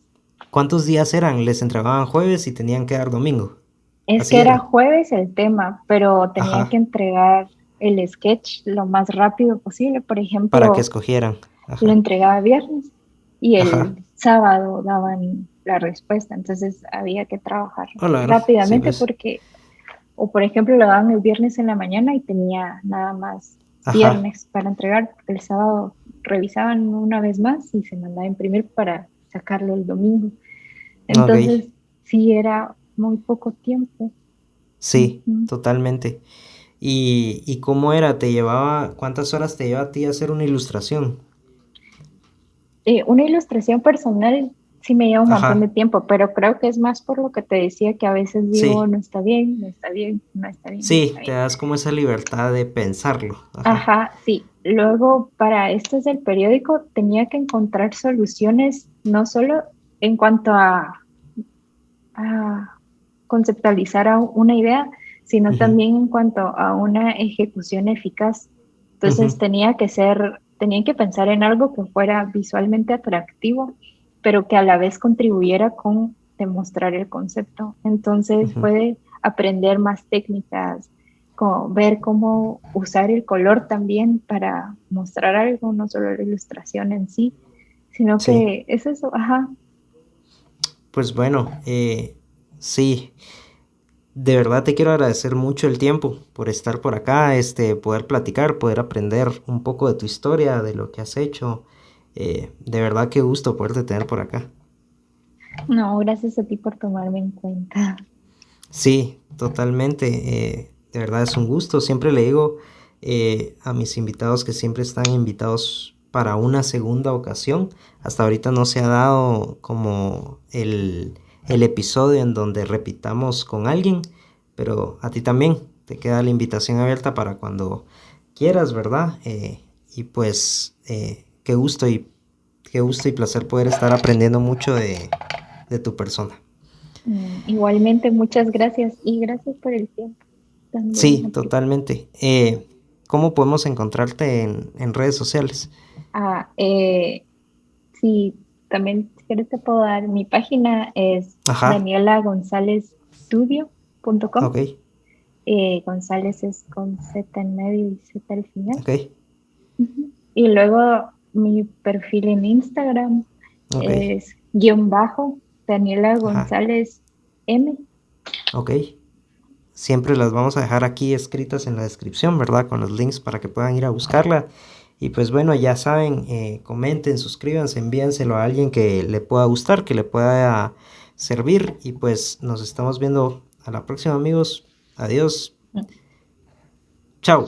cuántos días eran? ¿Les entregaban jueves y tenían que dar domingo? Es Así que era era. jueves el tema, pero tenía que Ajá. entregar el sketch lo más rápido posible. Por Para que ejemplo, escogieran. lo Ajá. entregaba viernes y Ajá. el sábado daban la respuesta. Entonces había que trabajar Claro, sí, rápidamente pues. porque, o por ejemplo, lo daban el viernes en la mañana y tenía nada más Ajá. viernes para entregar, porque el sábado revisaban una vez más y se mandaba a imprimir para sacarlo el domingo. Ok. Entonces, sí era muy poco tiempo. Sí, Ujú. totalmente. ¿Y cómo era? ¿Te llevaba, cuántas horas te lleva a ti hacer una ilustración? Una ilustración personal sí me lleva un montón de Ajá. tiempo, pero creo que es más por lo que te decía que a veces digo, Sí. no está bien, no está bien, no está bien, no está Sí, te bien. das como esa libertad de pensarlo. Ajá. Ajá, sí. Luego, para esto del periódico, tenía que encontrar soluciones no solo en cuanto a conceptualizar una idea, sino Ujú, también en cuanto a una ejecución eficaz. Entonces ujú, tenía que pensar en algo que fuera visualmente atractivo, pero que a la vez contribuyera con demostrar el concepto. Entonces ujú. puede aprender más técnicas, como ver cómo usar el color también para mostrar algo, no solo la ilustración en sí, sino Sí. que es eso, ajá. Pues bueno, sí. De verdad te quiero agradecer mucho el tiempo por estar por acá, poder platicar, poder aprender un poco de tu historia, de lo que has hecho. De verdad qué gusto poderte tener por acá. No, gracias a ti por tomarme en cuenta. Sí, totalmente. De verdad es un gusto. Siempre le digo a mis invitados que siempre están invitados para una segunda ocasión. Hasta ahorita no se ha dado como el episodio en donde repitamos con alguien, pero a ti también te queda la invitación abierta para cuando quieras, ¿verdad? Y pues qué gusto y placer poder estar aprendiendo mucho de tu persona. Igualmente, muchas gracias y gracias por el tiempo también Sí, a ti. totalmente. ¿Cómo podemos encontrarte en redes sociales? Ah, sí, también si quieres te puedo dar, mi página es Ajá, danielagonzalezstudio.com. ok, González es con Z en medio y Z al final. ok, Ujú. Y luego mi perfil en Instagram ok, es guión bajo Daniela ajá, González M. ok. Siempre las vamos a dejar aquí escritas en la descripción, ¿verdad? Con los links para que puedan ir a buscarla. Y pues bueno, ya saben, comenten, suscríbanse, envíenselo a alguien que le pueda gustar, que le pueda servir. Y pues nos estamos viendo a la próxima, amigos. Adiós. Chao.